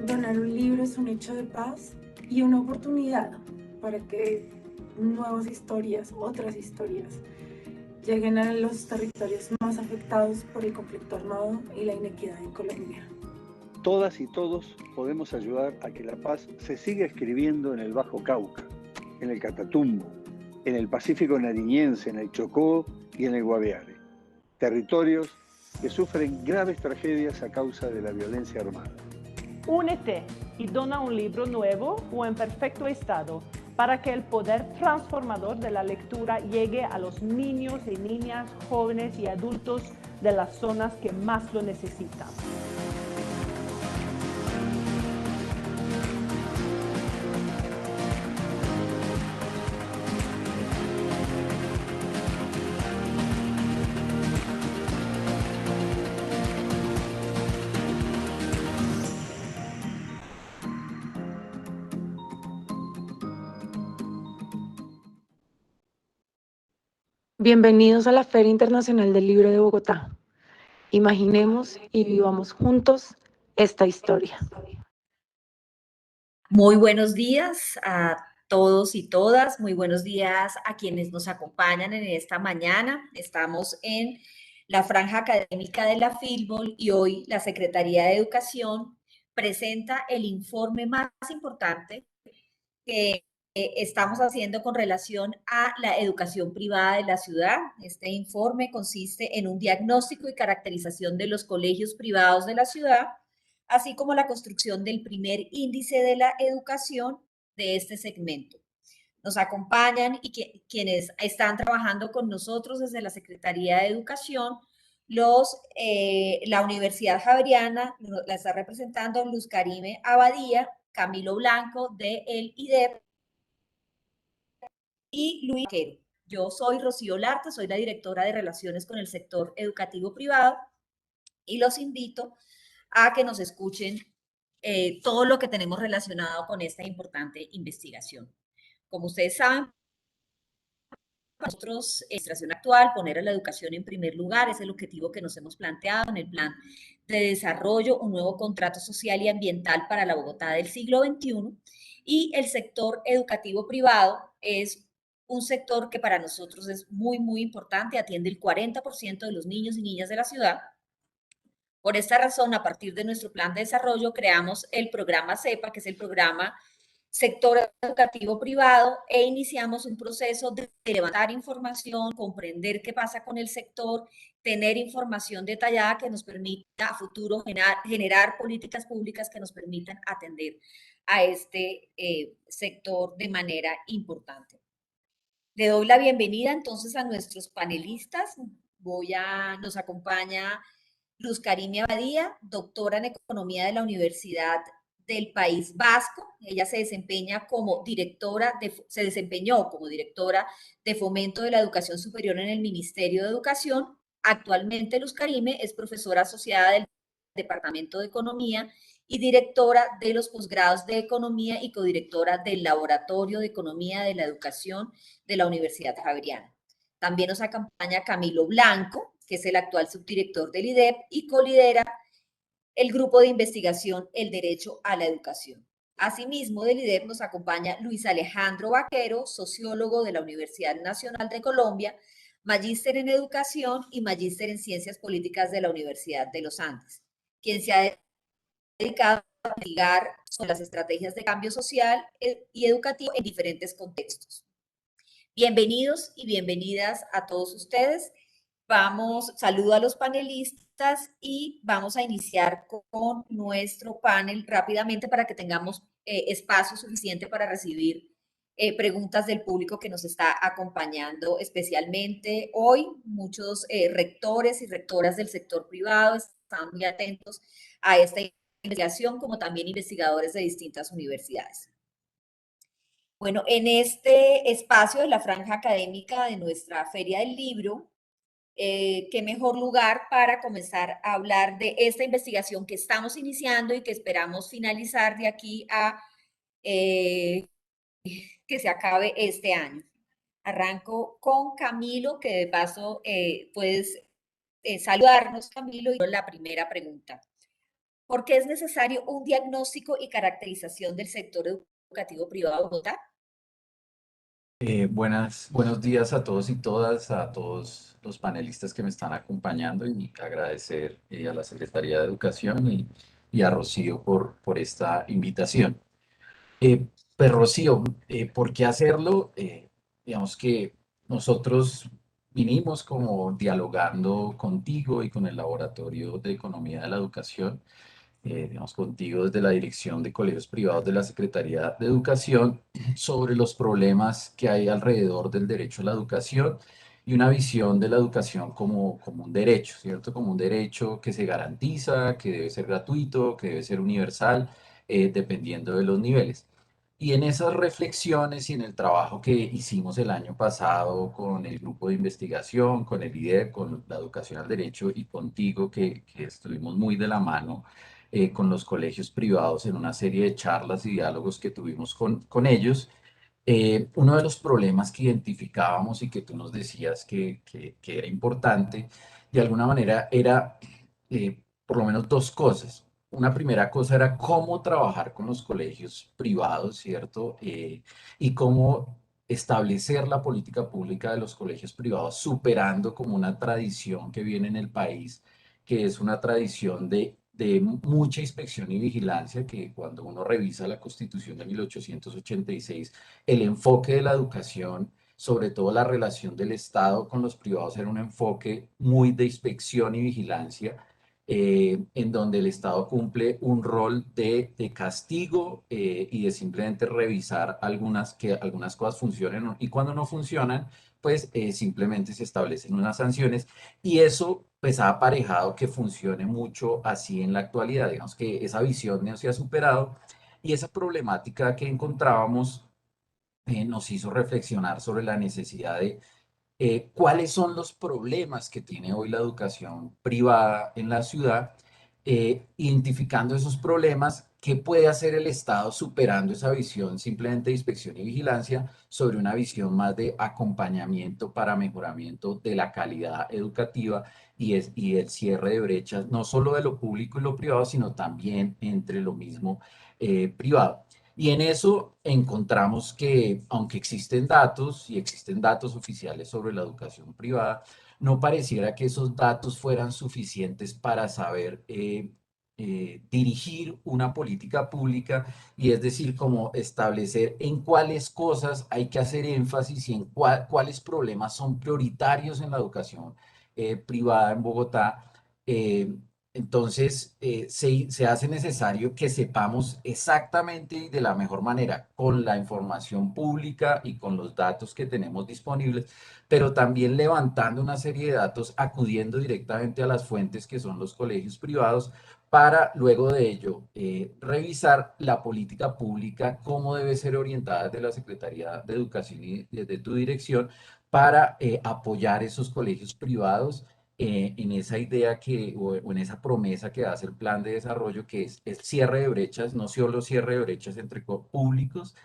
Donar un libro es un hecho de paz y una oportunidad para que nuevas historias, otras historias, lleguen a los territorios más afectados por el conflicto armado y la inequidad en Colombia. Todas y todos podemos ayudar a que la paz se siga escribiendo en el Bajo Cauca, en el Catatumbo, en el Pacífico Nariñense, en el Chocó y en el Guaviare. Territorios que sufren graves tragedias a causa de la violencia armada. Únete y dona un libro nuevo o en perfecto estado para que el poder transformador de la lectura llegue a los niños y niñas, jóvenes y adultos de las zonas que más lo necesitan. Bienvenidos a la Feria Internacional del Libro de Bogotá. Imaginemos y vivamos juntos esta historia. Muy buenos días a todos y todas, muy buenos días a quienes nos acompañan en esta mañana. Estamos en la franja académica de la Fillmore y hoy la Secretaría de Educación presenta el informe más importante que estamos haciendo con relación a la educación privada de la ciudad. Este informe consiste en un diagnóstico y caracterización de los colegios privados de la ciudad, así como la construcción del primer índice de la educación de este segmento. Nos acompañan y quienes están trabajando con nosotros desde la Secretaría de Educación, la Universidad Javeriana, la está representando Luz Karime Abadía, Camilo Blanco del IDEP y Luis Vaquero. Yo soy Rocío Larte, soy la directora de Relaciones con el Sector Educativo Privado y los invito a que nos escuchen todo lo que tenemos relacionado con esta importante investigación. Como ustedes saben, nosotros, administración actual, poner a la educación en primer lugar es el objetivo que nos hemos planteado en el plan de desarrollo, un nuevo contrato social y ambiental para la Bogotá del siglo XXI. Y el sector educativo privado es un sector que para nosotros es muy, muy importante, atiende el 40% de los niños y niñas de la ciudad. Por esta razón, a partir de nuestro plan de desarrollo, creamos el programa CEPA, que es el programa Sector Educativo Privado, e iniciamos un proceso de levantar información, comprender qué pasa con el sector, tener información detallada que nos permita a futuro generar políticas públicas que nos permitan atender a este sector de manera importante. Le doy la bienvenida entonces a nuestros panelistas. Nos acompaña Luz Karime Abadía, doctora en Economía de la Universidad del País Vasco. Ella se desempeñó como directora de Fomento de la Educación Superior en el Ministerio de Educación. Actualmente Luz Karime es profesora asociada del Departamento de Economía y directora de los posgrados de Economía y codirectora del Laboratorio de Economía de la Educación de la Universidad Javeriana. También nos acompaña Camilo Blanco, que es el actual subdirector del IDEP y colidera el grupo de investigación El Derecho a la Educación. Asimismo, del IDEP nos acompaña Luis Alejandro Vaquero, sociólogo de la Universidad Nacional de Colombia, magíster en Educación y magíster en Ciencias Políticas de la Universidad de los Andes, quien se ha dedicado a investigar sobre las estrategias de cambio social y educativo en diferentes contextos. Bienvenidos y bienvenidas a todos ustedes. Saludo a los panelistas y vamos a iniciar con nuestro panel rápidamente para que tengamos espacio suficiente para recibir preguntas del público que nos está acompañando especialmente hoy. Muchos rectores y rectoras del sector privado están muy atentos a esta investigación, como también investigadores de distintas universidades. Bueno, en este espacio de la franja académica de nuestra Feria del Libro, qué mejor lugar para comenzar a hablar de esta investigación que estamos iniciando y que esperamos finalizar de aquí a que se acabe este año. Arranco con Camilo, que de paso puedes saludarnos, Camilo, y la primera pregunta. ¿Por qué es necesario un diagnóstico y caracterización del sector educativo privado de Bogotá? Buenos días a todos y todas, a todos los panelistas que me están acompañando y agradecer a la Secretaría de Educación y a Rocío por esta invitación. Pues Rocío, ¿por qué hacerlo? Digamos que nosotros vinimos como dialogando contigo y con el Laboratorio de Economía de la Educación, digamos, contigo desde la Dirección de Colegios Privados de la Secretaría de Educación sobre los problemas que hay alrededor del derecho a la educación y una visión de la educación como un derecho, ¿cierto? Como un derecho que se garantiza, que debe ser gratuito, que debe ser universal, dependiendo de los niveles. Y en esas reflexiones y en el trabajo que hicimos el año pasado con el grupo de investigación, con el IDER, con la educación al derecho y contigo, que estuvimos muy de la mano con los colegios privados en una serie de charlas y diálogos que tuvimos con ellos, uno de los problemas que identificábamos y que tú nos decías que era importante, de alguna manera era por lo menos dos cosas. Una primera cosa era cómo trabajar con los colegios privados, ¿cierto? Y cómo establecer la política pública de los colegios privados, superando como una tradición que viene en el país, que es una tradición de mucha inspección y vigilancia, que cuando uno revisa la Constitución de 1886, el enfoque de la educación, sobre todo la relación del Estado con los privados, era un enfoque muy de inspección y vigilancia, en donde el Estado cumple un rol de castigo y de simplemente revisar que algunas cosas funcionen y cuando no funcionan, pues simplemente se establecen unas sanciones y eso pues ha aparejado que funcione mucho así en la actualidad. Digamos que esa visión no se ha superado y esa problemática que encontrábamos nos hizo reflexionar sobre la necesidad de cuáles son los problemas que tiene hoy la educación privada en la ciudad, identificando esos problemas, qué puede hacer el Estado superando esa visión simplemente de inspección y vigilancia sobre una visión más de acompañamiento para mejoramiento de la calidad educativa y el cierre de brechas, no solo de lo público y lo privado, sino también entre lo mismo privado. Y en eso encontramos que, aunque existen datos y existen datos oficiales sobre la educación privada, no pareciera que esos datos fueran suficientes para saber dirigir una política pública y es decir, como establecer en cuáles cosas hay que hacer énfasis y en cuáles problemas son prioritarios en la educación privada en Bogotá. Entonces, se hace necesario que sepamos exactamente y de la mejor manera, con la información pública y con los datos que tenemos disponibles, pero también levantando una serie de datos, acudiendo directamente a las fuentes que son los colegios privados, para luego de ello revisar la política pública, cómo debe ser orientada desde la Secretaría de Educación y desde tu dirección para apoyar esos colegios privados en esa idea o en esa promesa que hace el plan de desarrollo, que es el cierre de brechas, no solo cierre de brechas entre públicos,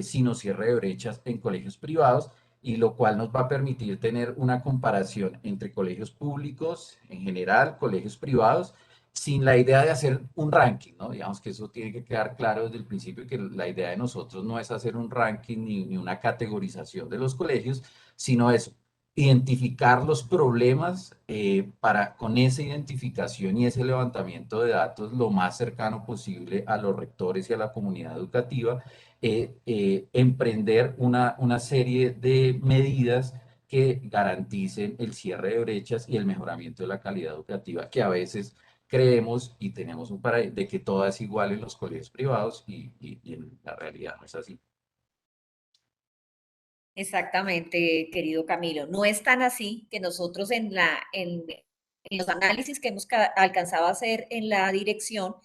sino cierre de brechas en colegios privados, y lo cual nos va a permitir tener una comparación entre colegios públicos en general, colegios privados, sin la idea de hacer un ranking, ¿no? Digamos que eso tiene que quedar claro desde el principio, que la idea de nosotros no es hacer un ranking ni una categorización de los colegios, sino es identificar los problemas para con esa identificación y ese levantamiento de datos lo más cercano posible a los rectores y a la comunidad educativa, emprender una serie de medidas que garanticen el cierre de brechas y el mejoramiento de la calidad educativa, que a veces creemos y tenemos un paradigma de que todo es igual en los colegios privados y en la realidad no es así. Exactamente, querido Camilo. No es tan así que nosotros en los análisis que hemos alcanzado a hacer en la dirección,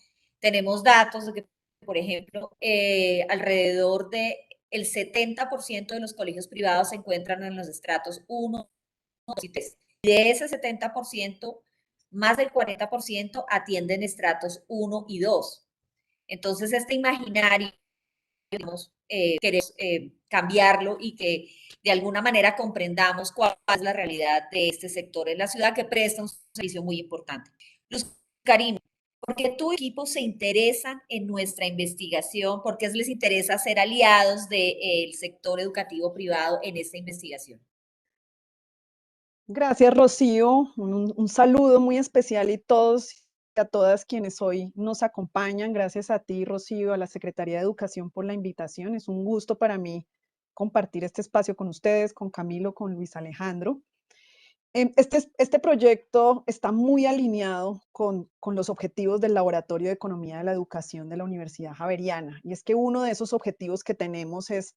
tenemos datos de que, por ejemplo, alrededor de el 70% de los colegios privados se encuentran en los estratos 1, 2 y 3. Y de ese 70%, más del 40% atienden estratos 1 y 2. Entonces, este imaginario queremos cambiarlo y que de alguna manera comprendamos cuál es la realidad de este sector en la ciudad que presta un servicio muy importante. Luz Karina, ¿por qué tu equipo se interesan en nuestra investigación? ¿Por qué les interesa ser aliados del sector educativo privado en esta investigación? Gracias, Rocío. Un saludo muy especial y a todas quienes hoy nos acompañan. Gracias a ti, Rocío, a la Secretaría de Educación por la invitación. Es un gusto para mí compartir este espacio con ustedes, con Camilo, con Luis Alejandro. Este proyecto está muy alineado con los objetivos del Laboratorio de Economía de la Educación de la Universidad Javeriana. Y es que uno de esos objetivos que tenemos es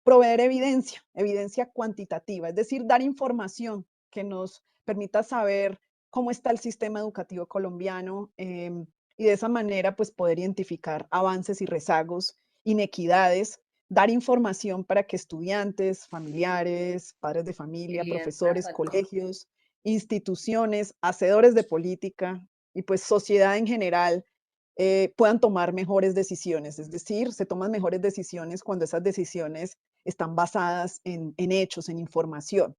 proveer evidencia cuantitativa, es decir, dar información que nos permita saber cómo está el sistema educativo colombiano y de esa manera pues poder identificar avances y rezagos, inequidades, dar información para que estudiantes, familiares, padres de familia, profesores, colegios, instituciones, hacedores de política y pues sociedad en general puedan tomar mejores decisiones. Es decir, se toman mejores decisiones cuando esas decisiones están basadas en hechos, en información.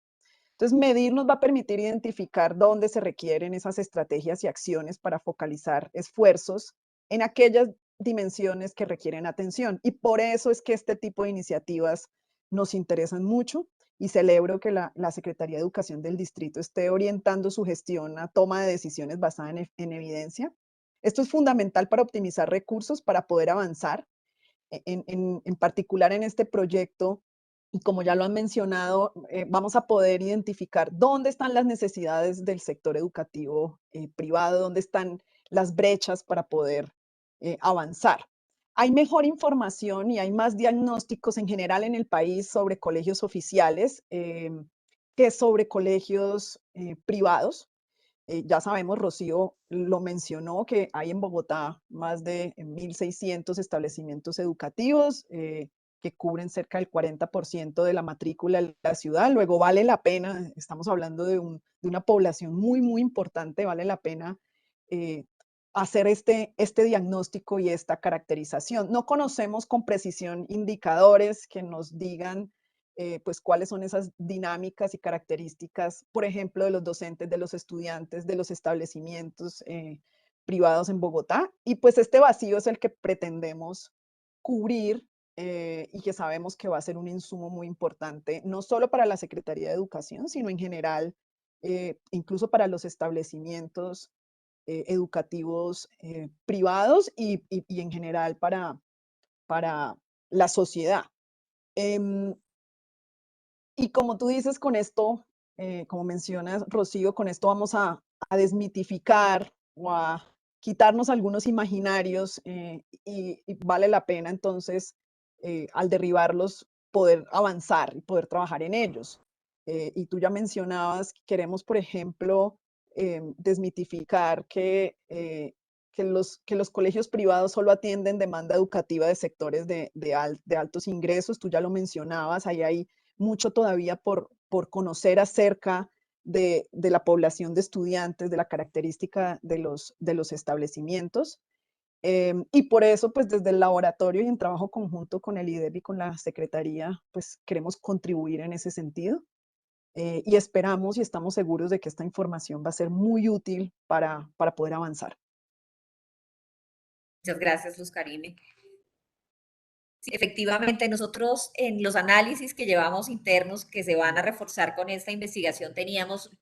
Entonces, medir nos va a permitir identificar dónde se requieren esas estrategias y acciones para focalizar esfuerzos en aquellas dimensiones que requieren atención. Y por eso es que este tipo de iniciativas nos interesan mucho y celebro que la Secretaría de Educación del Distrito esté orientando su gestión a toma de decisiones basada en evidencia. Esto es fundamental para optimizar recursos, para poder avanzar. En particular en este proyecto, y como ya lo han mencionado, vamos a poder identificar dónde están las necesidades del sector educativo privado, dónde están las brechas para poder avanzar. Hay mejor información y hay más diagnósticos en general en el país sobre colegios oficiales que sobre colegios privados. Ya sabemos, Rocío lo mencionó, que hay en Bogotá más de 1.600 establecimientos educativos que cubren cerca del 40% de la matrícula de la ciudad. Luego vale la pena, estamos hablando de una población muy, muy importante, vale la pena hacer este diagnóstico y esta caracterización. No conocemos con precisión indicadores que nos digan pues cuáles son esas dinámicas y características, por ejemplo, de los docentes, de los estudiantes, de los establecimientos privados en Bogotá. Y pues este vacío es el que pretendemos cubrir y que sabemos que va a ser un insumo muy importante, no solo para la Secretaría de Educación, sino en general, incluso para los establecimientos educativos privados y en general para la sociedad. Y como tú dices, con esto, como mencionas, Rocío, con esto vamos a desmitificar o a quitarnos algunos imaginarios y vale la pena entonces, al derribarlos, poder avanzar y poder trabajar en ellos. Y tú ya mencionabas que queremos, por ejemplo, desmitificar que los colegios privados solo atienden demanda educativa de sectores de altos ingresos. Tú ya lo mencionabas, ahí hay mucho todavía por conocer acerca de la población de estudiantes, de la característica de los establecimientos. Y por eso, pues desde el laboratorio y en trabajo conjunto con el IDEB y con la Secretaría, pues queremos contribuir en ese sentido. Y esperamos y estamos seguros de que esta información va a ser muy útil para poder avanzar. Muchas gracias, Luz Karime. Sí, efectivamente, nosotros en los análisis que llevamos internos que se van a reforzar con esta investigación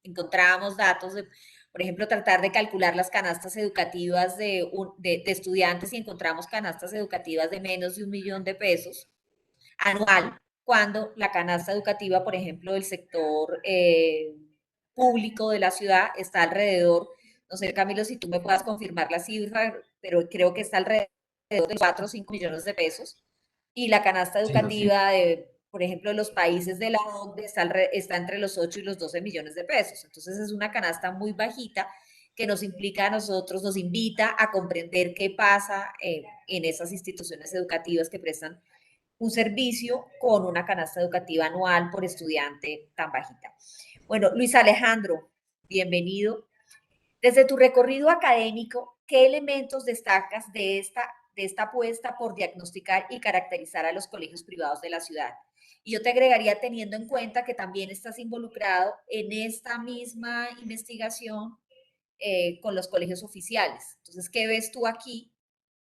encontrábamos datos de, por ejemplo, tratar de calcular las canastas educativas de estudiantes y encontramos canastas educativas de menos de 1 millón de pesos anual, cuando la canasta educativa, por ejemplo, del sector público de la ciudad está alrededor, no sé, Camilo, si tú me puedas confirmar la cifra, pero creo que está alrededor de 4 o 5 millones de pesos, y la canasta Sí, Rocío. educativa de, por ejemplo, los países de la OCDE está entre los 8 y los 12 millones de pesos. Entonces es una canasta muy bajita que nos implica a nosotros, nos invita a comprender qué pasa en esas instituciones educativas que prestan un servicio con una canasta educativa anual por estudiante tan bajita. Bueno, Luis Alejandro, bienvenido. Desde tu recorrido académico, ¿qué elementos destacas de esta apuesta por diagnosticar y caracterizar a los colegios privados de la ciudad? Y yo te agregaría, teniendo en cuenta que también estás involucrado en esta misma investigación con los colegios oficiales. Entonces, ¿qué ves tú aquí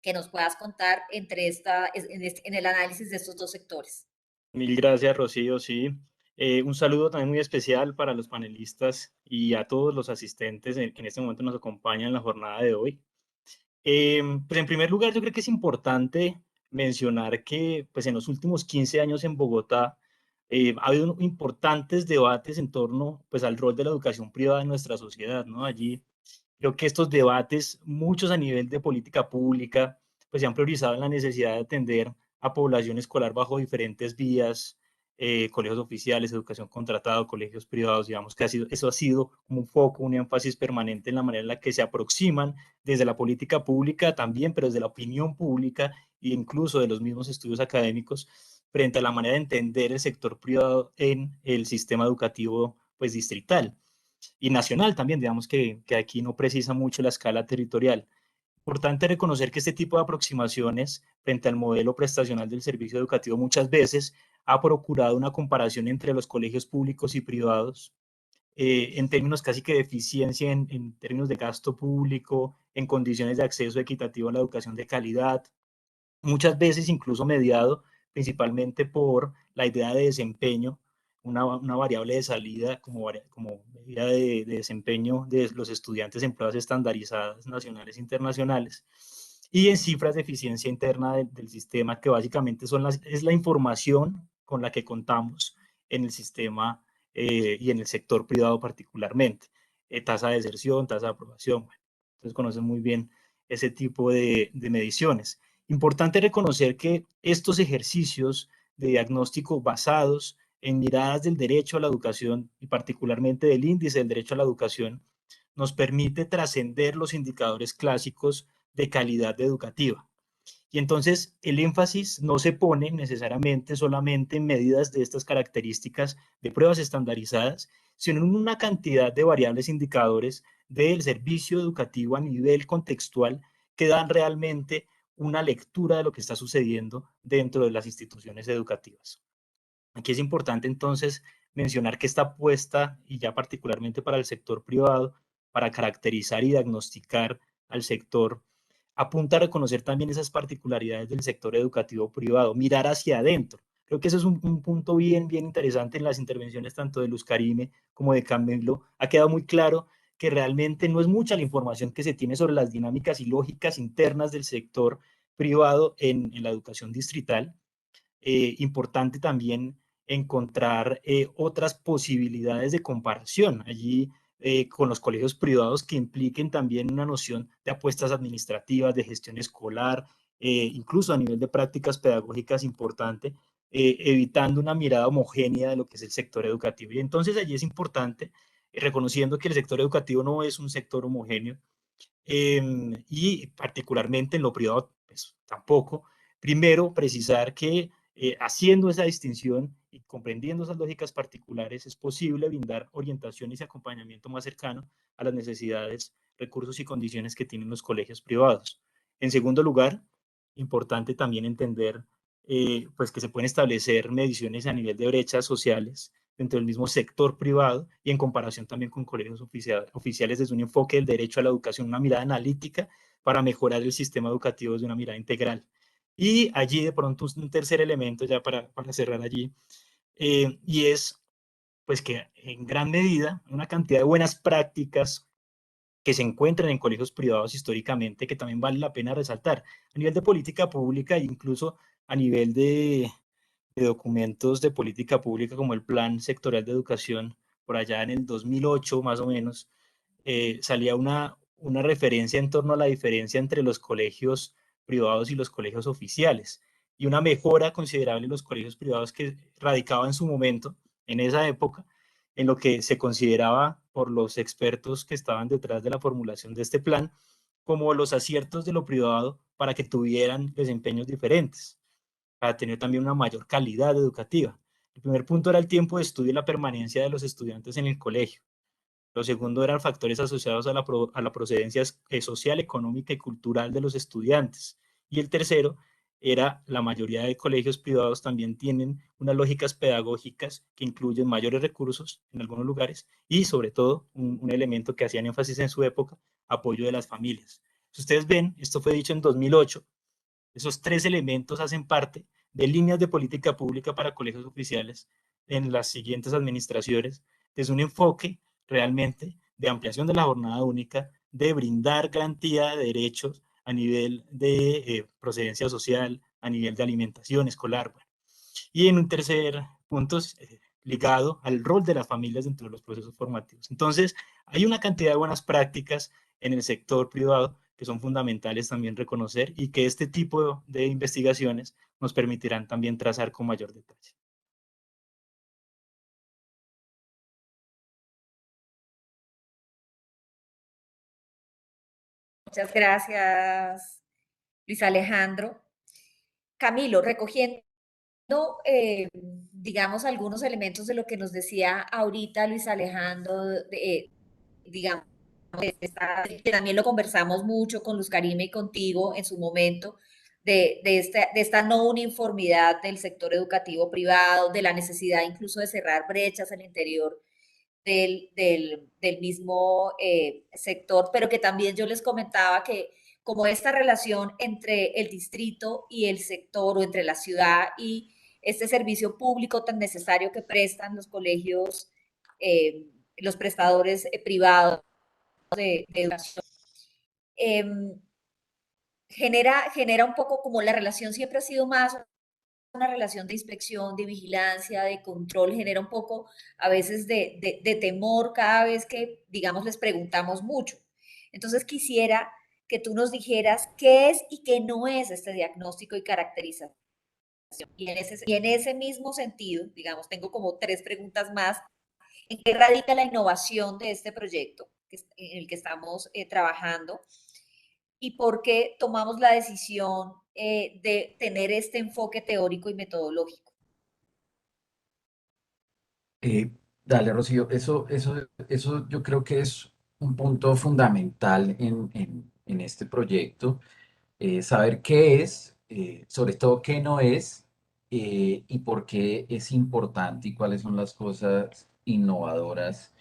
que nos puedas contar en el análisis de estos dos sectores? Mil gracias, Rocío. Sí, un saludo también muy especial para los panelistas y a todos los asistentes que en este momento nos acompañan en la jornada de hoy. Pues en primer lugar, yo creo que es importante mencionar que pues en los últimos 15 años en Bogotá ha habido importantes debates en torno pues al rol de la educación privada en nuestra sociedad, ¿no? Allí creo que estos debates, muchos a nivel de política pública, pues se han priorizado en la necesidad de atender a población escolar bajo diferentes vías, colegios oficiales, educación contratada, colegios privados, digamos que eso ha sido como un foco, un énfasis permanente en la manera en la que se aproximan desde la política pública también, pero desde la opinión pública e incluso de los mismos estudios académicos frente a la manera de entender el sector privado en el sistema educativo pues distrital y nacional también, digamos que aquí no precisa mucho la escala territorial. Importante reconocer que este tipo de aproximaciones frente al modelo prestacional del servicio educativo muchas veces ha procurado una comparación entre los colegios públicos y privados en términos casi que de eficiencia, en términos de gasto público, en condiciones de acceso equitativo a la educación de calidad, muchas veces incluso mediado principalmente por la idea de desempeño, una variable de salida como medida de desempeño de los estudiantes en pruebas estandarizadas nacionales e internacionales, y en cifras de eficiencia interna del sistema, que básicamente es la información con la que contamos en el sistema y en el sector privado particularmente. Tasa de deserción, tasa de aprobación. Bueno, entonces conocen muy bien ese tipo de mediciones. Importante reconocer que estos ejercicios de diagnóstico basados en miradas del derecho a la educación y particularmente del índice del derecho a la educación nos permite trascender los indicadores clásicos de calidad educativa. Y entonces el énfasis no se pone necesariamente solamente en medidas de estas características de pruebas estandarizadas, sino en una cantidad de variables indicadores del servicio educativo a nivel contextual que dan realmente una lectura de lo que está sucediendo dentro de las instituciones educativas. Aquí es importante entonces mencionar que esta apuesta, y ya particularmente para el sector privado, para caracterizar y diagnosticar al sector, apunta a reconocer también esas particularidades del sector educativo privado, mirar hacia adentro. Creo que ese es un punto bien interesante en las intervenciones tanto de Luz Karime como de Camilo. Ha quedado muy claro que realmente no es mucha la información que se tiene sobre las dinámicas y lógicas internas del sector privado en la educación distrital. Importante también encontrar otras posibilidades de comparación allí con los colegios privados que impliquen también una noción de apuestas administrativas, de gestión escolar, incluso a nivel de prácticas pedagógicas importante, evitando una mirada homogénea de lo que es el sector educativo. Y entonces allí es importante, reconociendo que el sector educativo no es un sector homogéneo, y particularmente en lo privado, pues tampoco. Primero, precisar que haciendo esa distinción y comprendiendo esas lógicas particulares, es posible brindar orientación y ese acompañamiento más cercano a las necesidades, recursos y condiciones que tienen los colegios privados. En segundo lugar, importante también entender pues que se pueden establecer mediciones a nivel de brechas sociales dentro del mismo sector privado y en comparación también con colegios oficiales desde un enfoque del derecho a la educación, una mirada analítica para mejorar el sistema educativo desde una mirada integral. Y allí de pronto un tercer elemento ya para cerrar allí, y es pues que en gran medida una cantidad de buenas prácticas que se encuentran en colegios privados históricamente que también vale la pena resaltar a nivel de política pública e incluso a nivel de documentos de política pública como el Plan Sectorial de Educación, por allá en el 2008 más o menos, salía una referencia en torno a la diferencia entre los colegios privados y los colegios oficiales, y una mejora considerable en los colegios privados que radicaba en su momento, en esa época, en lo que se consideraba por los expertos que estaban detrás de la formulación de este plan, como los aciertos de lo privado para que tuvieran desempeños diferentes, para tener también una mayor calidad educativa. El primer punto era el tiempo de estudio y la permanencia de los estudiantes en el colegio. Lo segundo eran factores asociados a la procedencia social, económica y cultural de los estudiantes. Y el tercero era la mayoría de colegios privados también tienen unas lógicas pedagógicas que incluyen mayores recursos en algunos lugares y sobre todo un elemento que hacían énfasis en su época, apoyo de las familias. Si ustedes ven, esto fue dicho en 2008, esos tres elementos hacen parte de líneas de política pública para colegios oficiales en las siguientes administraciones, desde un enfoque realmente de ampliación de la jornada única, de brindar garantía de derechos a nivel de procedencia social, a nivel de alimentación escolar. Bueno. Y en un tercer punto, ligado al rol de las familias dentro de los procesos formativos. Entonces, hay una cantidad de buenas prácticas en el sector privado que son fundamentales también reconocer y que este tipo de investigaciones nos permitirán también trazar con mayor detalle. Muchas gracias, Luis Alejandro. Camilo, recogiendo, digamos, algunos elementos de lo que nos decía ahorita Luis Alejandro, digamos, que también lo conversamos mucho con Luz Karime y contigo en su momento, de esta no uniformidad del sector educativo privado, de la necesidad incluso de cerrar brechas al interior del mismo sector, pero que también yo les comentaba que como esta relación entre el distrito y el sector o entre la ciudad y este servicio público tan necesario que prestan los colegios, los prestadores privados de educación, eh, genera un poco como la relación siempre ha sido más una relación de inspección, de vigilancia, de control, genera un poco a veces de temor cada vez que, digamos, les preguntamos mucho. Entonces quisiera que tú nos dijeras qué es y qué no es este diagnóstico y caracterización. Y en ese mismo sentido, digamos, tengo como tres preguntas más. ¿En qué radica la innovación de este proyecto en el que estamos trabajando? ¿Y por qué tomamos la decisión de tener este enfoque teórico y metodológico? Eh, Dale, Rocío, eso yo creo que es un punto fundamental en este proyecto, saber qué es, sobre todo qué no es, y por qué es importante y cuáles son las cosas innovadoras,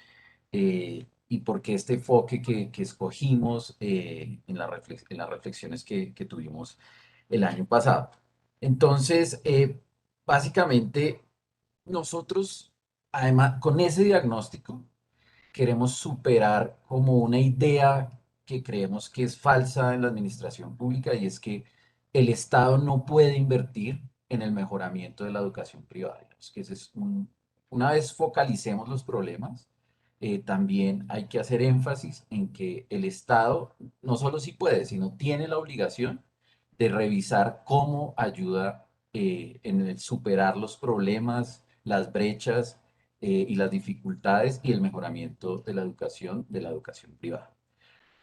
y por qué este enfoque que escogimos en las reflexiones que tuvimos el año pasado. Entonces, básicamente, nosotros, además, con ese diagnóstico, queremos superar como una idea que creemos que es falsa en la administración pública, y es que el Estado no puede invertir en el mejoramiento de la educación privada. Digamos que una vez focalicemos los problemas, también hay que hacer énfasis en que el Estado no solo sí puede, sino tiene la obligación de revisar cómo ayuda en el superar los problemas, las brechas, y las dificultades y el mejoramiento de la educación privada.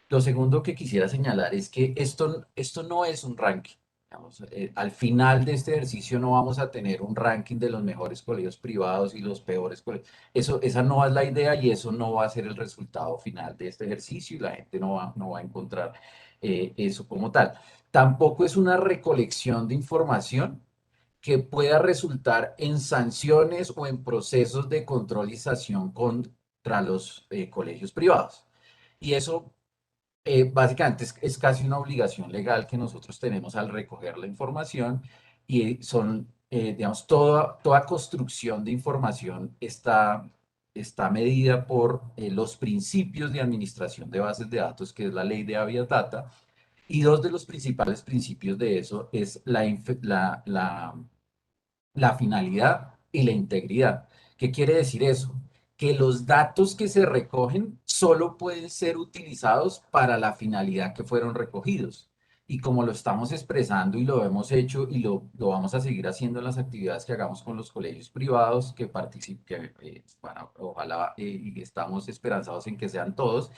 Lo segundo que quisiera señalar es que esto no es un ranking. Digamos, al final de este ejercicio no vamos a tener un ranking de los mejores colegios privados y los peores colegios. Esa no es la idea y eso no va a ser el resultado final de este ejercicio, y la gente no va a encontrar eso como tal. Tampoco es una recolección de información que pueda resultar en sanciones o en procesos de control y sanción contra los colegios privados. Y eso básicamente es casi una obligación legal que nosotros tenemos al recoger la información, y digamos, toda construcción de información está medida por los principios de administración de bases de datos, que es la ley de Habeas Data, y dos de los principales principios de eso es la finalidad y la integridad. ¿Qué quiere decir eso? Que los datos que se recogen solo pueden ser utilizados para la finalidad que fueron recogidos. Y como lo estamos expresando y lo hemos hecho y lo vamos a seguir haciendo en las actividades que hagamos con los colegios privados que participen, bueno, ojalá y estamos esperanzados en que sean todos,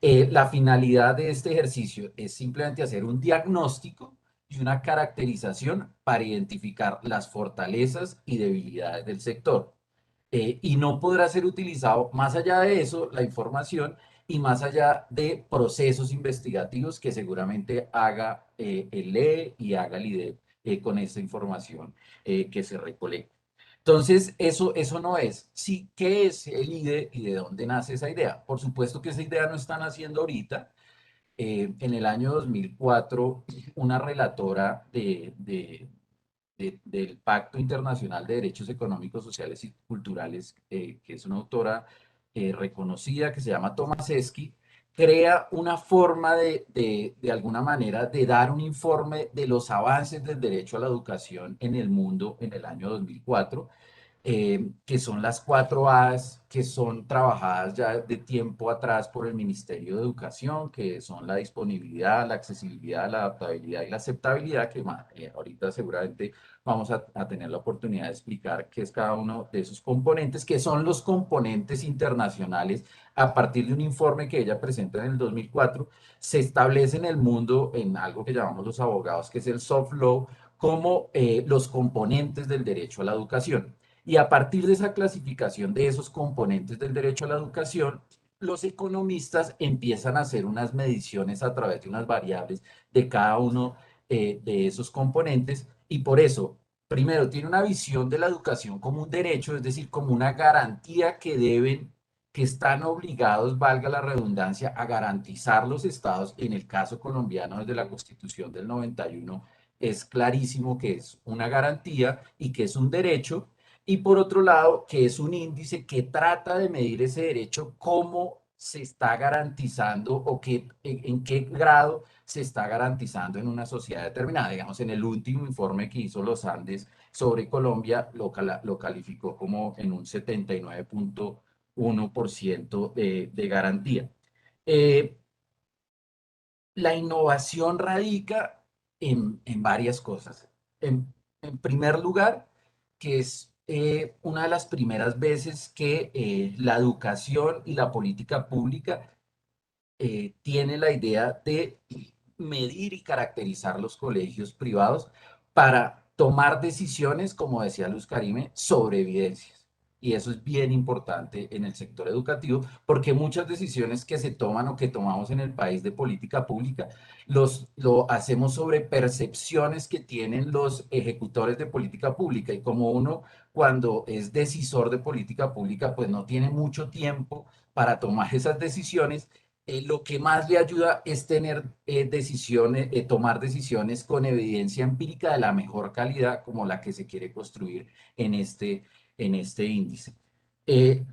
la finalidad de este ejercicio es simplemente hacer un diagnóstico y una caracterización para identificar las fortalezas y debilidades del sector. Y no podrá ser utilizado más allá de eso, la información, y más allá de procesos investigativos que seguramente haga el LEE y haga el IDEP con esta información que se recolecta. Entonces, eso no es. Sí, ¿qué es el IDE y de dónde nace esa idea? Por supuesto que esa idea no está naciendo ahorita. En el año 2004, una relatora del Pacto Internacional de Derechos Económicos, Sociales y Culturales, que es una autora reconocida, que se llama Tomaszewski, crea una forma de alguna manera, de dar un informe de los avances del derecho a la educación en el mundo en el año 2004, que son las 4 A's que son trabajadas ya de tiempo atrás por el Ministerio de Educación, que son la disponibilidad, la accesibilidad, la adaptabilidad y la aceptabilidad, que ahorita seguramente vamos a tener la oportunidad de explicar qué es cada uno de esos componentes, que son los componentes internacionales. A partir de un informe que ella presenta en el 2004, se establece en el mundo, en algo que llamamos los abogados, que es el soft law, como los componentes del derecho a la educación. Y a partir de esa clasificación de esos componentes del derecho a la educación, los economistas empiezan a hacer unas mediciones a través de unas variables de cada uno de esos componentes, y por eso, primero, tiene una visión de la educación como un derecho, es decir, como una garantía que están obligados, valga la redundancia, a garantizar los estados. En el caso colombiano, desde la Constitución del 91, es clarísimo que es una garantía y que es un derecho. Y por otro lado, que es un índice que trata de medir ese derecho, cómo se está garantizando o en qué grado se está garantizando en una sociedad determinada. Digamos, en el último informe que hizo Los Andes sobre Colombia, lo calificó como en un 79,1% de garantía. Eh, la innovación radica en varias cosas. En primer lugar, que es una de las primeras veces que la educación y la política pública tiene la idea de medir y caracterizar los colegios privados para tomar decisiones, como decía Luz Karime, sobre evidencias. Y eso es bien importante en el sector educativo, porque muchas decisiones que se toman o que tomamos en el país de política pública, lo hacemos sobre percepciones que tienen los ejecutores de política pública. Y como uno, cuando es decisor de política pública, pues no tiene mucho tiempo para tomar esas decisiones, lo que más le ayuda es tener decisiones, tomar decisiones con evidencia empírica de la mejor calidad, como la que se quiere construir en este índice.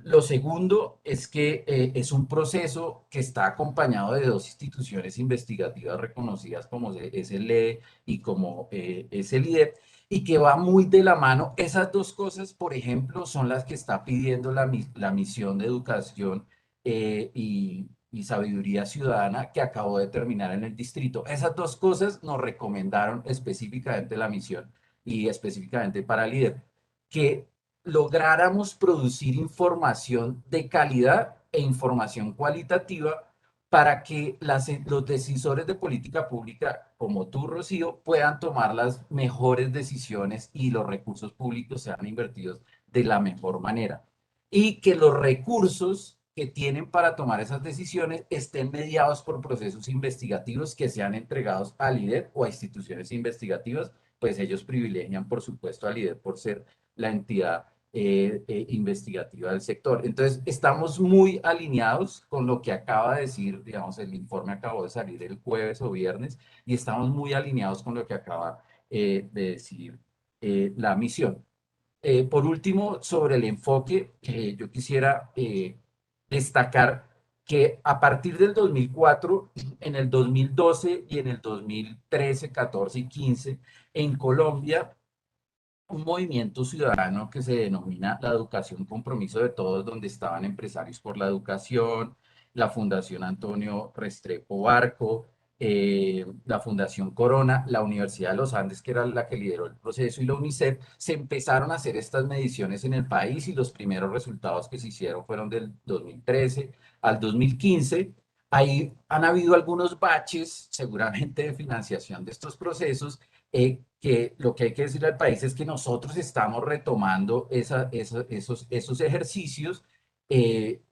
Lo segundo es que es un proceso que está acompañado de dos instituciones investigativas reconocidas como es el LEE y como es el IDEP, y que va muy de la mano. Esas dos cosas, por ejemplo, son las que está pidiendo la misión de educación y sabiduría ciudadana que acabó de terminar en el distrito. Esas dos cosas nos recomendaron específicamente la misión y específicamente para el IDEP, que lográramos producir información de calidad e información cualitativa para que los decisores de política pública, como tú, Rocío, puedan tomar las mejores decisiones y los recursos públicos sean invertidos de la mejor manera. Y que los recursos que tienen para tomar esas decisiones estén mediados por procesos investigativos que sean entregados al IDEP o a instituciones investigativas, pues ellos privilegian, por supuesto, al IDEP por ser la entidad investigativa del sector. Entonces, estamos muy alineados con lo que acaba de decir, digamos, el informe acabó de salir el jueves o viernes, y estamos muy alineados con lo que acaba de decir la misión. Por último, sobre el enfoque, yo quisiera destacar que a partir del 2004, en el 2012 y en el 2013, 14 y 15, en Colombia un movimiento ciudadano que se denomina La Educación Compromiso de Todos, donde estaban Empresarios por la Educación, la Fundación Antonio Restrepo Barco, la Fundación Corona, la Universidad de los Andes, que era la que lideró el proceso, y la UNICEF. Se empezaron a hacer estas mediciones en el país y los primeros resultados que se hicieron fueron del 2013 al 2015. Ahí han habido algunos baches, seguramente, de financiación de estos procesos, que lo que hay que decirle al país es que nosotros estamos retomando esos ejercicios,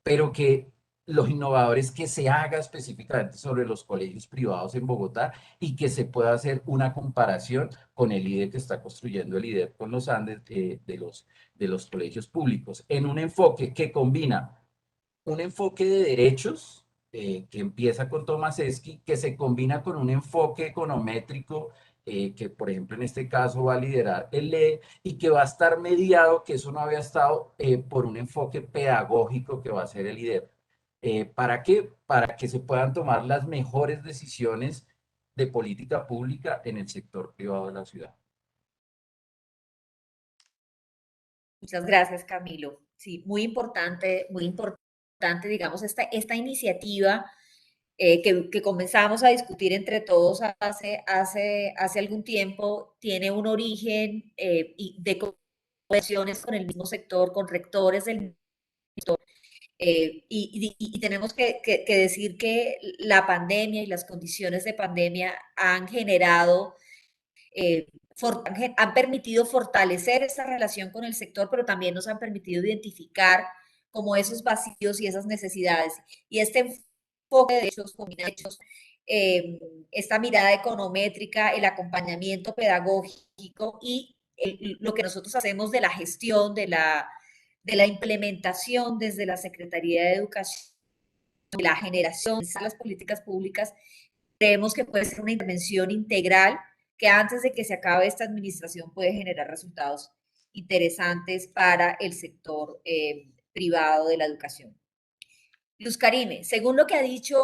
pero que los innovadores, que se haga específicamente sobre los colegios privados en Bogotá y que se pueda hacer una comparación con el IDE que está construyendo el IDEP con los Andes, de los colegios públicos, en un enfoque que combina un enfoque de derechos, que empieza con Tomasewski, que se combina con un enfoque econométrico, que por ejemplo en este caso va a liderar el LE, y que va a estar mediado, que eso no había estado, por un enfoque pedagógico que va a ser el IDEP. ¿Para qué? Para que se puedan tomar las mejores decisiones de política pública en el sector privado de la ciudad. Muchas gracias, Camilo. Sí, muy importante, digamos, esta iniciativa que comenzamos a discutir entre todos hace algún tiempo, tiene un origen de conversaciones con el mismo sector, con rectores del sector, y tenemos que decir que la pandemia y las condiciones de pandemia han generado han permitido fortalecer esta relación con el sector, pero también nos han permitido identificar como esos vacíos y esas necesidades. Y este enfoque de hechos, esta mirada econométrica, el acompañamiento pedagógico y lo que nosotros hacemos de la gestión, de la implementación desde la Secretaría de Educación, de la generación de las políticas públicas, creemos que puede ser una intervención integral que antes de que se acabe esta administración puede generar resultados interesantes para el sector privado de la educación. Luz Karime, según lo que ha dicho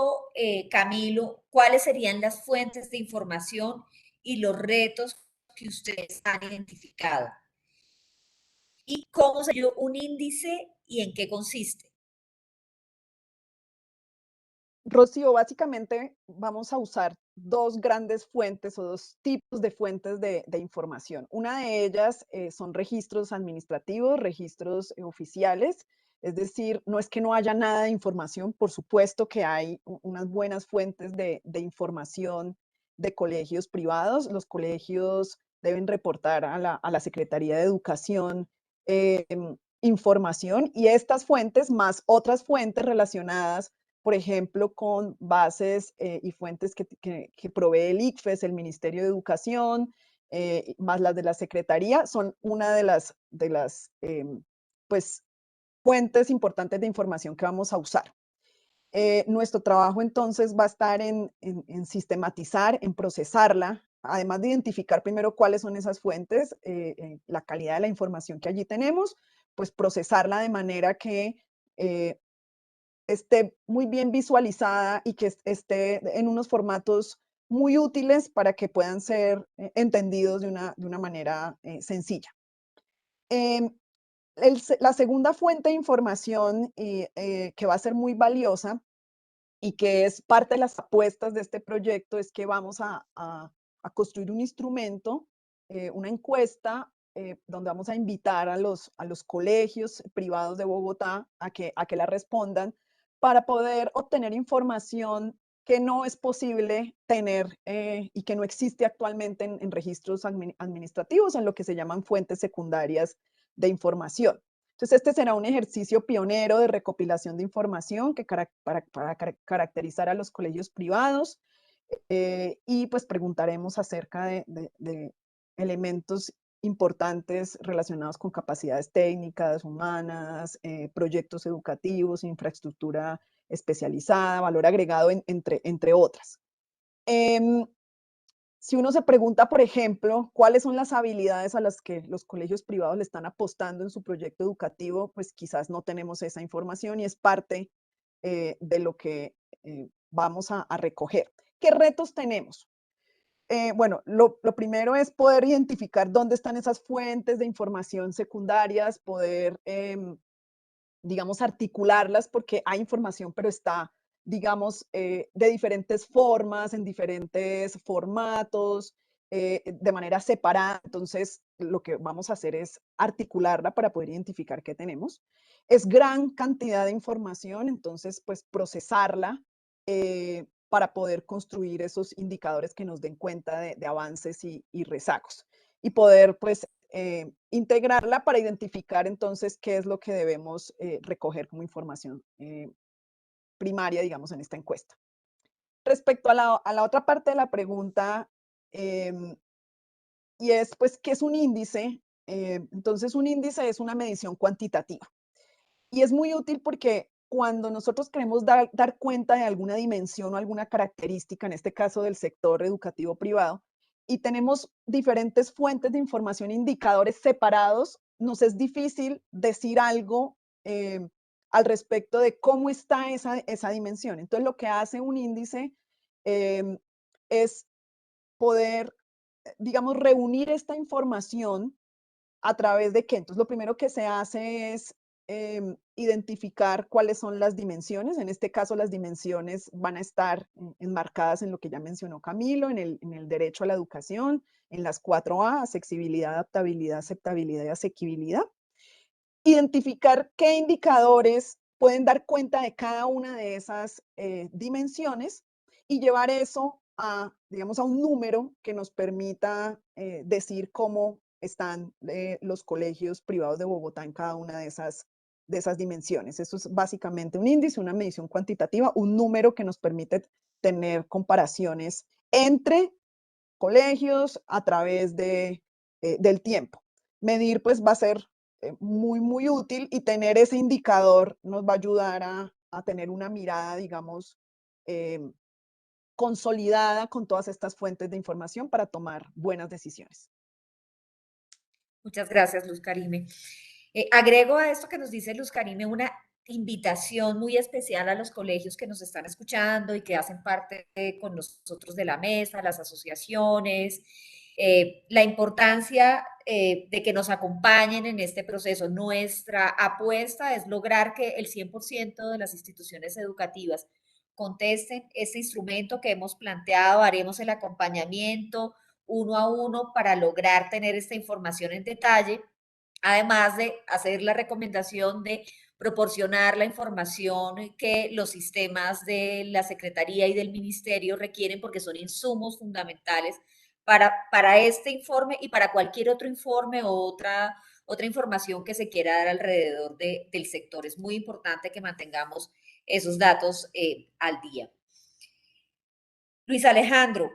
Camilo, ¿cuáles serían las fuentes de información y los retos que ustedes han identificado? ¿Y cómo se dio un índice y en qué consiste? Rocío, básicamente vamos a usar dos grandes fuentes o dos tipos de fuentes de información. Una de ellas son registros administrativos, registros oficiales, es decir, no es que no haya nada de información, por supuesto que hay unas buenas fuentes de información de colegios privados. Los colegios deben reportar a la Secretaría de Educación información, y estas fuentes más otras fuentes relacionadas, por ejemplo, con bases y fuentes que provee el ICFES, el Ministerio de Educación, más las de la Secretaría, son una de las pues, fuentes importantes de información que vamos a usar. Nuestro trabajo entonces va a estar en sistematizar, en procesarla, además de identificar primero cuáles son esas fuentes, la calidad de la información que allí tenemos, pues procesarla de manera que esté muy bien visualizada y que esté en unos formatos muy útiles para que puedan ser entendidos de una manera sencilla. La segunda fuente de información que va a ser muy valiosa y que es parte de las apuestas de este proyecto es que vamos a construir un instrumento, una encuesta, donde vamos a invitar a los colegios privados de Bogotá a que la respondan para poder obtener información que no es posible tener y que no existe actualmente en registros administrativos, en lo que se llaman fuentes secundarias de información. Entonces, este será un ejercicio pionero de recopilación de información para caracterizar a los colegios privados, y pues preguntaremos acerca de elementos importantes relacionados con capacidades técnicas, humanas, proyectos educativos, infraestructura especializada, valor agregado, entre otras. Si uno se pregunta, por ejemplo, cuáles son las habilidades a las que los colegios privados le están apostando en su proyecto educativo, pues quizás no tenemos esa información y es parte de lo que vamos a recoger. ¿Qué retos tenemos? bueno, lo primero es poder identificar dónde están esas fuentes de información secundarias, poder, digamos, articularlas, porque hay información, pero está, digamos, de diferentes formas, en diferentes formatos, de manera separada. Entonces, lo que vamos a hacer es articularla para poder identificar qué tenemos. Es gran cantidad de información, entonces, pues, procesarla para poder construir esos indicadores que nos den cuenta de avances y rezagos. Y poder, pues, integrarla para identificar entonces qué es lo que debemos recoger como información primaria, digamos, en esta encuesta. Respecto a la otra parte de la pregunta, y es, pues, ¿qué es un índice? Entonces, un índice es una medición cuantitativa. Y es muy útil porque cuando nosotros queremos dar cuenta de alguna dimensión o alguna característica, en este caso del sector educativo privado, y tenemos diferentes fuentes de información, indicadores separados, nos es difícil decir algo al respecto de cómo está esa dimensión. Entonces, lo que hace un índice es poder, digamos, reunir esta información a través de qué. Entonces, lo primero que se hace es identificar cuáles son las dimensiones. En este caso, las dimensiones van a estar enmarcadas en lo que ya mencionó Camilo, en el derecho a la educación, en las 4A, accesibilidad, adaptabilidad, aceptabilidad y asequibilidad. Identificar qué indicadores pueden dar cuenta de cada una de esas dimensiones y llevar eso a, digamos, a un número que nos permita decir cómo están los colegios privados de Bogotá en cada una de esas dimensiones. Eso es básicamente un índice, una medición cuantitativa, un número que nos permite tener comparaciones entre colegios a través del tiempo. Medir, pues, va a ser muy, muy útil, y tener ese indicador nos va a ayudar a tener una mirada, digamos, consolidada con todas estas fuentes de información para tomar buenas decisiones. Muchas gracias, Luz Karime. Agrego a esto que nos dice Luz Karime una invitación muy especial a los colegios que nos están escuchando y que hacen parte con nosotros de la mesa, las asociaciones, la importancia de que nos acompañen en este proceso. Nuestra apuesta es lograr que el 100% de las instituciones educativas contesten este instrumento que hemos planteado, haremos el acompañamiento uno a uno para lograr tener esta información en detalle, además de hacer la recomendación de proporcionar la información que los sistemas de la Secretaría y del Ministerio requieren, porque son insumos fundamentales para este informe y para cualquier otro informe o otra información que se quiera dar alrededor del sector. Es muy importante que mantengamos esos datos al día. Luis Alejandro,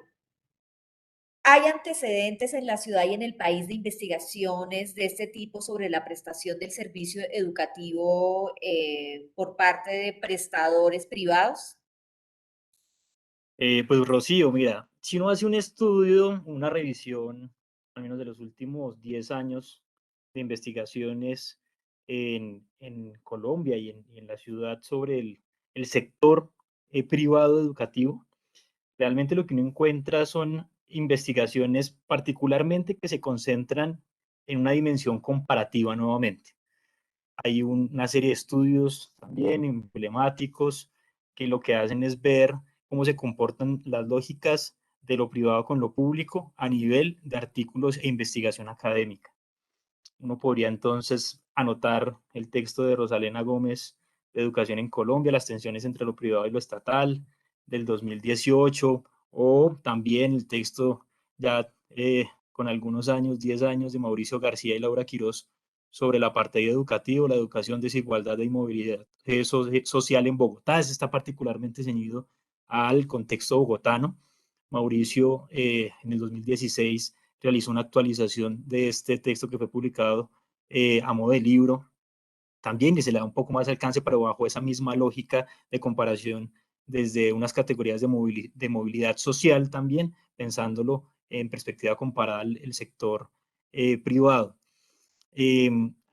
¿hay antecedentes en la ciudad y en el país de investigaciones de este tipo sobre la prestación del servicio educativo por parte de prestadores privados? Pues Rocío, mira, si uno hace un estudio, una revisión, al menos de los últimos 10 años de investigaciones en Colombia y en la ciudad sobre el sector privado educativo, realmente lo que uno encuentra son investigaciones particularmente que se concentran en una dimensión comparativa nuevamente. Hay una serie de estudios también emblemáticos que lo que hacen es ver cómo se comportan las lógicas de lo privado con lo público a nivel de artículos e investigación académica. Uno podría entonces anotar el texto de Rosalena Gómez de Educación en Colombia, las tensiones entre lo privado y lo estatal, del 2018, o también el texto ya con algunos años, 10 años, de Mauricio García y Laura Quirós sobre el apartheid educativo, la educación, desigualdad y movilidad social en Bogotá. Ese está particularmente ceñido al contexto bogotano. Mauricio en el 2016 realizó una actualización de este texto que fue publicado a modo de libro también, y se le da un poco más alcance, pero bajo esa misma lógica de comparación desde unas categorías de movilidad social también, pensándolo en perspectiva comparada al sector privado.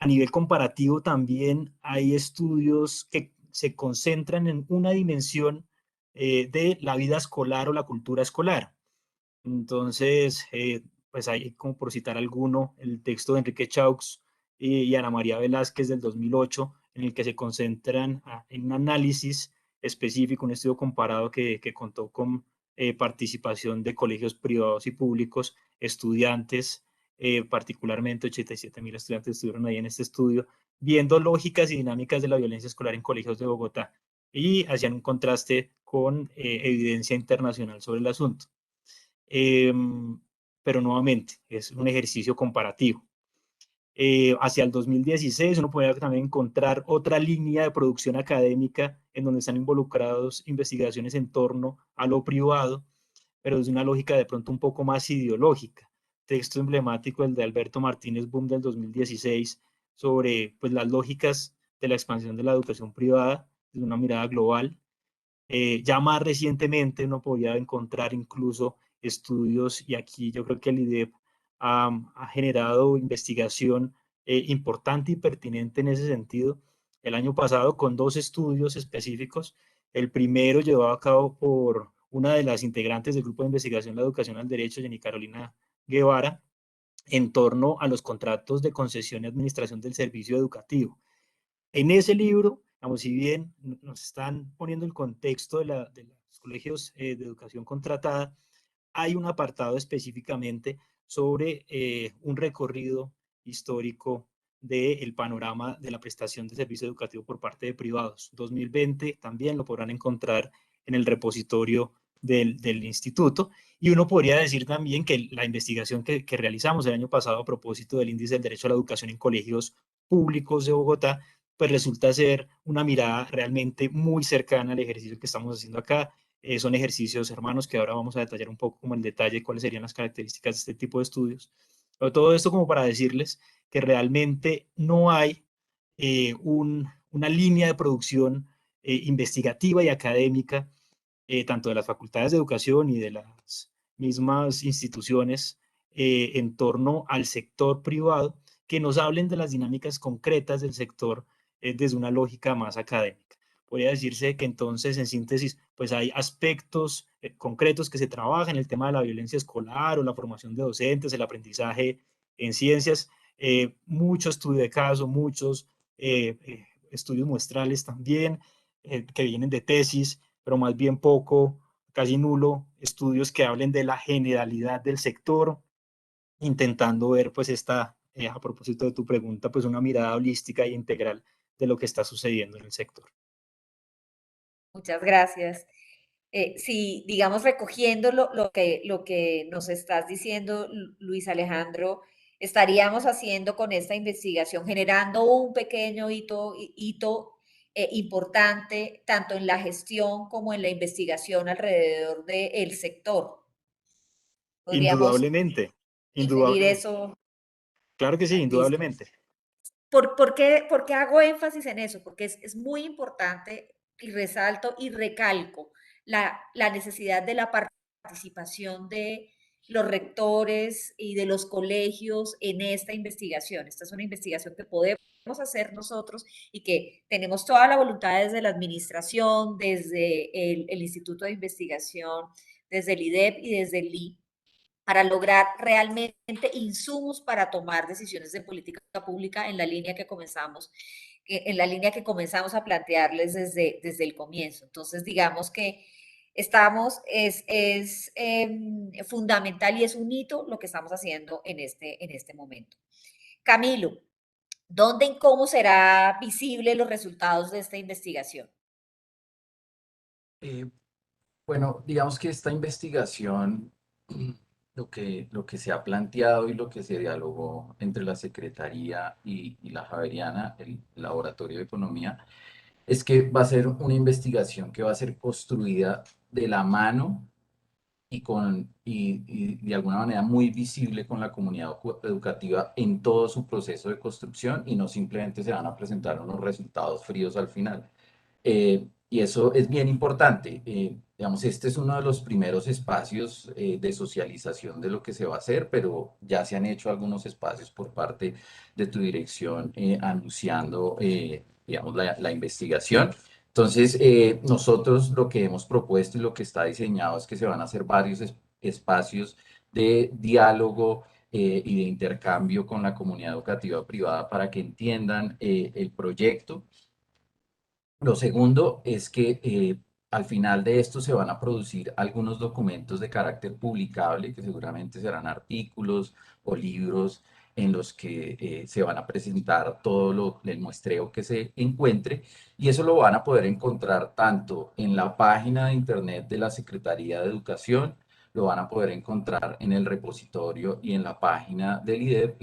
A nivel comparativo también hay estudios que se concentran en una dimensión de la vida escolar o la cultura escolar. Entonces, pues hay como por citar alguno, el texto de Enrique Chaux y Ana María Velázquez del 2008, en el que se concentran en un análisis específico, un estudio comparado que contó con participación de colegios privados y públicos, estudiantes, particularmente 87.000 estudiantes estuvieron ahí en este estudio, viendo lógicas y dinámicas de la violencia escolar en colegios de Bogotá y hacían un contraste con evidencia internacional sobre el asunto. Pero nuevamente es un ejercicio comparativo. Hacia el 2016 uno podría también encontrar otra línea de producción académica en donde están involucrados investigaciones en torno a lo privado, pero desde una lógica de pronto un poco más ideológica. Texto emblemático, el de Alberto Martínez Boom del 2016, sobre pues, las lógicas de la expansión de la educación privada desde una mirada global. Ya más recientemente uno podría encontrar incluso estudios, y aquí yo creo que el IDEP ha generado investigación importante y pertinente en ese sentido. El año pasado con 2 estudios específicos. El primero llevado a cabo por una de las integrantes del Grupo de Investigación de la Educación al Derecho, Jenny Carolina Guevara, en torno a los contratos de concesión y administración del servicio educativo. En ese libro, digamos, si bien nos están poniendo el contexto de los colegios de educación contratada, hay un apartado específicamente sobre un recorrido histórico del panorama de la prestación de servicio educativo por parte de privados. 2020 también lo podrán encontrar en el repositorio del instituto. Y uno podría decir también que la investigación que realizamos el año pasado a propósito del índice del derecho a la educación en colegios públicos de Bogotá, pues resulta ser una mirada realmente muy cercana al ejercicio que estamos haciendo acá. Son ejercicios, hermanos, que ahora vamos a detallar un poco como en detalle cuáles serían las características de este tipo de estudios. Pero todo esto como para decirles que realmente no hay una línea de producción investigativa y académica, tanto de las facultades de educación y de las mismas instituciones, en torno al sector privado, que nos hablen de las dinámicas concretas del sector desde una lógica más académica. Podría decirse que entonces, en síntesis, pues hay aspectos concretos que se trabajan, el tema de la violencia escolar o la formación de docentes, el aprendizaje en ciencias, mucho estudio de caso, muchos estudios muestrales también, que vienen de tesis, pero más bien poco, casi nulo, estudios que hablen de la generalidad del sector, intentando ver pues a propósito de tu pregunta, pues una mirada holística e integral de lo que está sucediendo en el sector. Muchas gracias. Sí, digamos, recogiendo lo que nos estás diciendo, Luis Alejandro, estaríamos haciendo con esta investigación, generando un pequeño hito importante, tanto en la gestión como en la investigación alrededor del sector. Podríamos Indudablemente, inferir indudablemente. eso. Claro que sí, Listo. indudablemente. Por qué hago énfasis en eso? Porque es muy importante y resalto y recalco la necesidad de la participación de los rectores y de los colegios en esta investigación. Esta es una investigación que podemos hacer nosotros y que tenemos toda la voluntad desde la administración, desde el Instituto de Investigación, desde el IDEP y desde el LI, para lograr realmente insumos para tomar decisiones de política pública en la línea que comenzamos a plantearles desde el comienzo. Entonces, digamos que es fundamental y es un hito lo que estamos haciendo en este momento. Camilo, ¿dónde y cómo será visible los resultados de esta investigación? Eh, Bueno, digamos que esta investigación, lo que se ha planteado y lo que se dialogó entre la Secretaría y la Javeriana, el Laboratorio de Economía, es que va a ser una investigación que va a ser construida de la mano y de alguna manera muy visible con la comunidad educativa en todo su proceso de construcción y no simplemente se van a presentar unos resultados fríos al final. Y eso es bien importante. Digamos, este es uno de los primeros espacios de socialización de lo que se va a hacer, pero ya se han hecho algunos espacios por parte de tu dirección anunciando, digamos, la investigación. Entonces, nosotros lo que hemos propuesto y lo que está diseñado es que se van a hacer varios espacios de diálogo y de intercambio con la comunidad educativa privada para que entiendan el proyecto. Lo segundo es que al final de esto se van a producir algunos documentos de carácter publicable, que seguramente serán artículos o libros en los que se van a presentar todo el muestreo que se encuentre, y eso lo van a poder encontrar tanto en la página de internet de la Secretaría de Educación, lo van a poder encontrar en el repositorio y en la página del IDEP,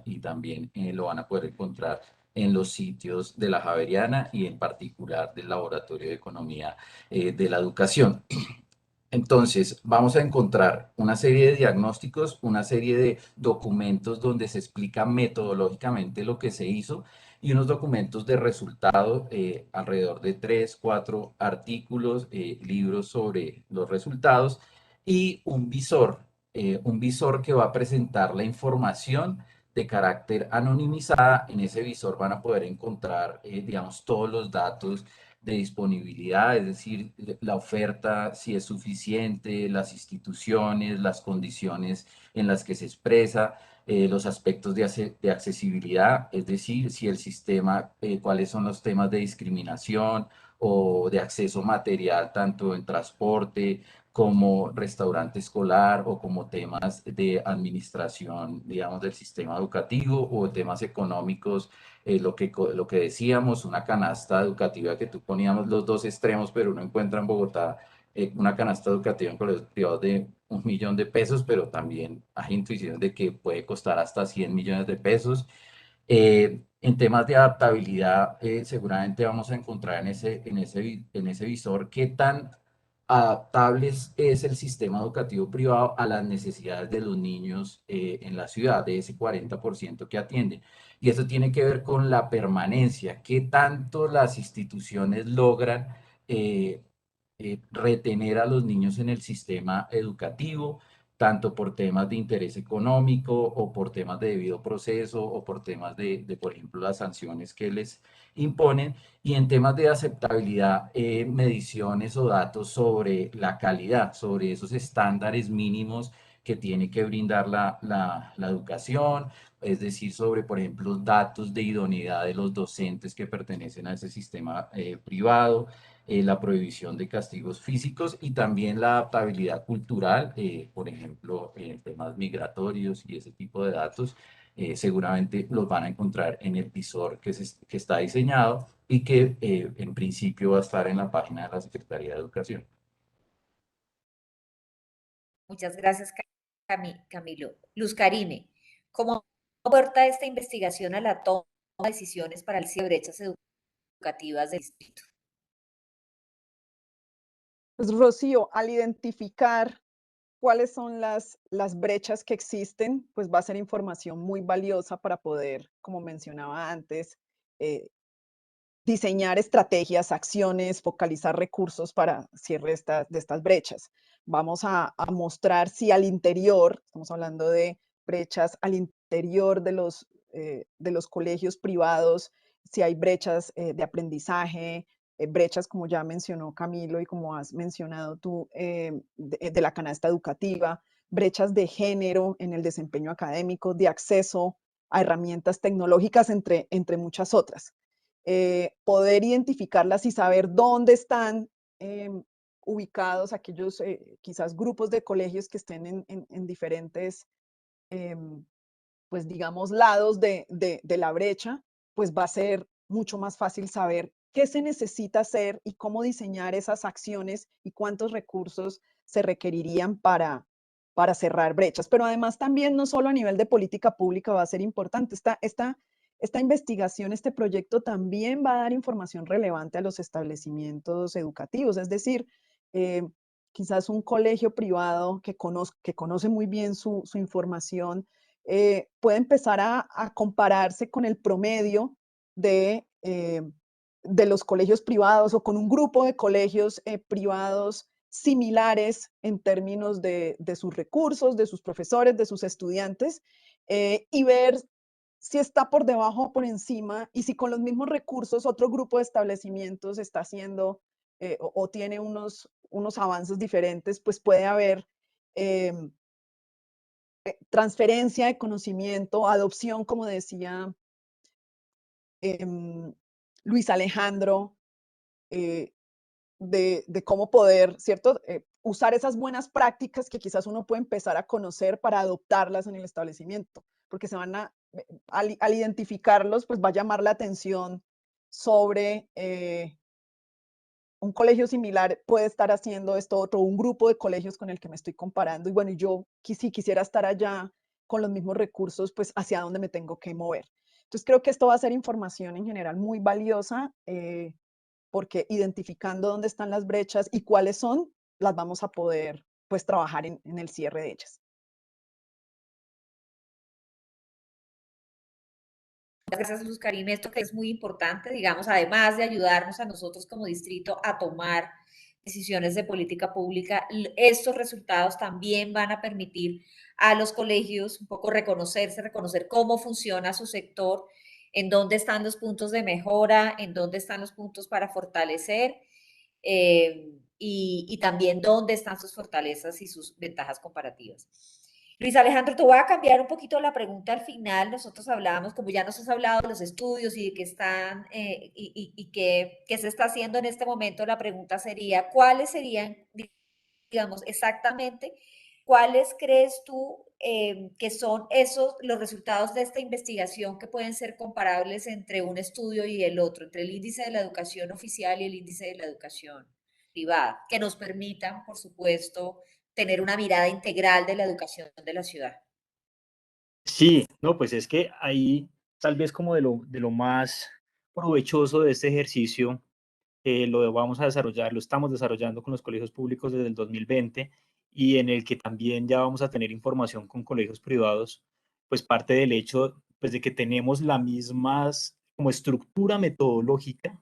y también lo van a poder encontrar en los sitios de la Javeriana y en particular del Laboratorio de Economía de la Educación. Entonces, vamos a encontrar una serie de diagnósticos, una serie de documentos donde se explica metodológicamente lo que se hizo y unos documentos de resultado, alrededor de 3, 4 artículos, libros sobre los resultados y un visor que va a presentar la información de carácter anonimizada. En ese visor van a poder encontrar, digamos, todos los datos de disponibilidad, es decir, la oferta, si es suficiente, las instituciones, las condiciones en las que se expresa, los aspectos de accesibilidad, es decir, si el sistema, cuáles son los temas de discriminación o de acceso material, tanto en transporte como restaurante escolar o como temas de administración, digamos, del sistema educativo o temas económicos, lo que decíamos, una canasta educativa que tú poníamos los dos extremos, pero uno encuentra en Bogotá una canasta educativa en colegios privados de 1 millón de pesos, pero también hay intuiciones de que puede costar hasta 100 millones de pesos. En temas de adaptabilidad, seguramente vamos a encontrar en ese visor qué tan adaptable es el sistema educativo privado a las necesidades de los niños en la ciudad, de ese 40% que atienden. Y eso tiene que ver con la permanencia, qué tanto las instituciones logran eh, retener a los niños en el sistema educativo, tanto por temas de interés económico o por temas de debido proceso o por temas por ejemplo, las sanciones que les imponen, y en temas de aceptabilidad, mediciones o datos sobre la calidad, sobre esos estándares mínimos que tiene que brindar la educación, es decir, sobre, por ejemplo, datos de idoneidad de los docentes que pertenecen a ese sistema privado, la prohibición de castigos físicos y también la adaptabilidad cultural, por ejemplo, en temas migratorios y ese tipo de datos. Seguramente los van a encontrar en el visor que está diseñado y que en principio va a estar en la página de la Secretaría de Educación. Muchas gracias, Camilo. Luz Karime, ¿cómo aporta esta investigación a la toma de decisiones para el cierre de brechas educativas del distrito? Pues Rocío, al identificar cuáles son las brechas que existen, pues va a ser información muy valiosa para poder, como mencionaba antes, diseñar estrategias, acciones, focalizar recursos para cierre de estas brechas. Vamos a mostrar si al interior, estamos hablando de brechas al interior de los colegios privados, si hay brechas de aprendizaje, brechas como ya mencionó Camilo y como has mencionado tú, de la canasta educativa, brechas de género en el desempeño académico, de acceso a herramientas tecnológicas, entre muchas otras. Poder identificarlas y saber dónde están ubicados aquellos quizás grupos de colegios que estén en diferentes, pues digamos, lados de la brecha, pues va a ser mucho más fácil saber qué se necesita hacer y cómo diseñar esas acciones y cuántos recursos se requerirían para cerrar brechas. Pero además también no solo a nivel de política pública va a ser importante. Esta investigación, este proyecto también va a dar información relevante a los establecimientos educativos, es decir, quizás un colegio privado que conoce muy bien su información puede empezar a compararse con el promedio de los colegios privados o con un grupo de colegios privados similares en términos de sus recursos, de sus profesores, de sus estudiantes, y ver si está por debajo o por encima y si con los mismos recursos otro grupo de establecimientos está haciendo o tiene unos avances diferentes, pues puede haber transferencia de conocimiento, adopción, como decía Luis Alejandro, de cómo poder, ¿cierto? Usar esas buenas prácticas que quizás uno puede empezar a conocer para adoptarlas en el establecimiento, porque se van al identificarlos, pues va a llamar la atención sobre un colegio similar puede estar haciendo esto otro, un grupo de colegios con el que me estoy comparando, y bueno, yo si quisiera estar allá con los mismos recursos, pues hacia dónde me tengo que mover. Entonces creo que esto va a ser información en general muy valiosa, porque identificando dónde están las brechas y cuáles son, las vamos a poder pues trabajar en el cierre de ellas. Gracias, Luz Karim. Esto que es muy importante, digamos, además de ayudarnos a nosotros como distrito a tomar decisiones de política pública, estos resultados también van a permitir a los colegios un poco reconocerse, reconocer cómo funciona su sector, en dónde están los puntos de mejora, en dónde están los puntos para fortalecer y también dónde están sus fortalezas y sus ventajas comparativas. Luis Alejandro, te voy a cambiar un poquito la pregunta al final. Nosotros hablábamos, como ya nos has hablado de los estudios y de qué están y qué se está haciendo en este momento, la pregunta sería, ¿cuáles serían, digamos, exactamente, cuáles crees tú que son esos, los resultados de esta investigación que pueden ser comparables entre un estudio y el otro, entre el índice de la educación oficial y el índice de la educación privada, que nos permitan, por supuesto, tener una mirada integral de la educación de la ciudad? Sí, no, pues es que ahí tal vez como de lo más provechoso de este ejercicio, lo vamos a desarrollar, lo estamos desarrollando con los colegios públicos desde el 2020 y en el que también ya vamos a tener información con colegios privados, pues parte del hecho pues de que tenemos la misma como estructura metodológica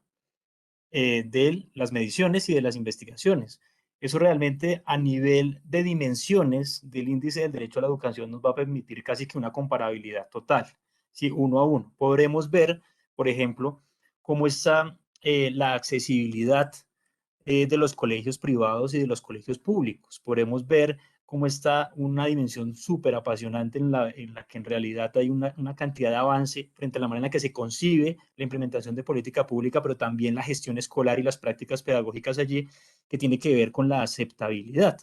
de las mediciones y de las investigaciones. Eso realmente a nivel de dimensiones del índice del derecho a la educación nos va a permitir casi que una comparabilidad total, ¿sí? Uno a uno. Podremos ver, por ejemplo, cómo está la accesibilidad de los colegios privados y de los colegios públicos. Podemos ver cómo está una dimensión súper apasionante en la que en realidad hay una cantidad de avance frente a la manera en la que se concibe la implementación de política pública, pero también la gestión escolar y las prácticas pedagógicas allí, que tiene que ver con la aceptabilidad.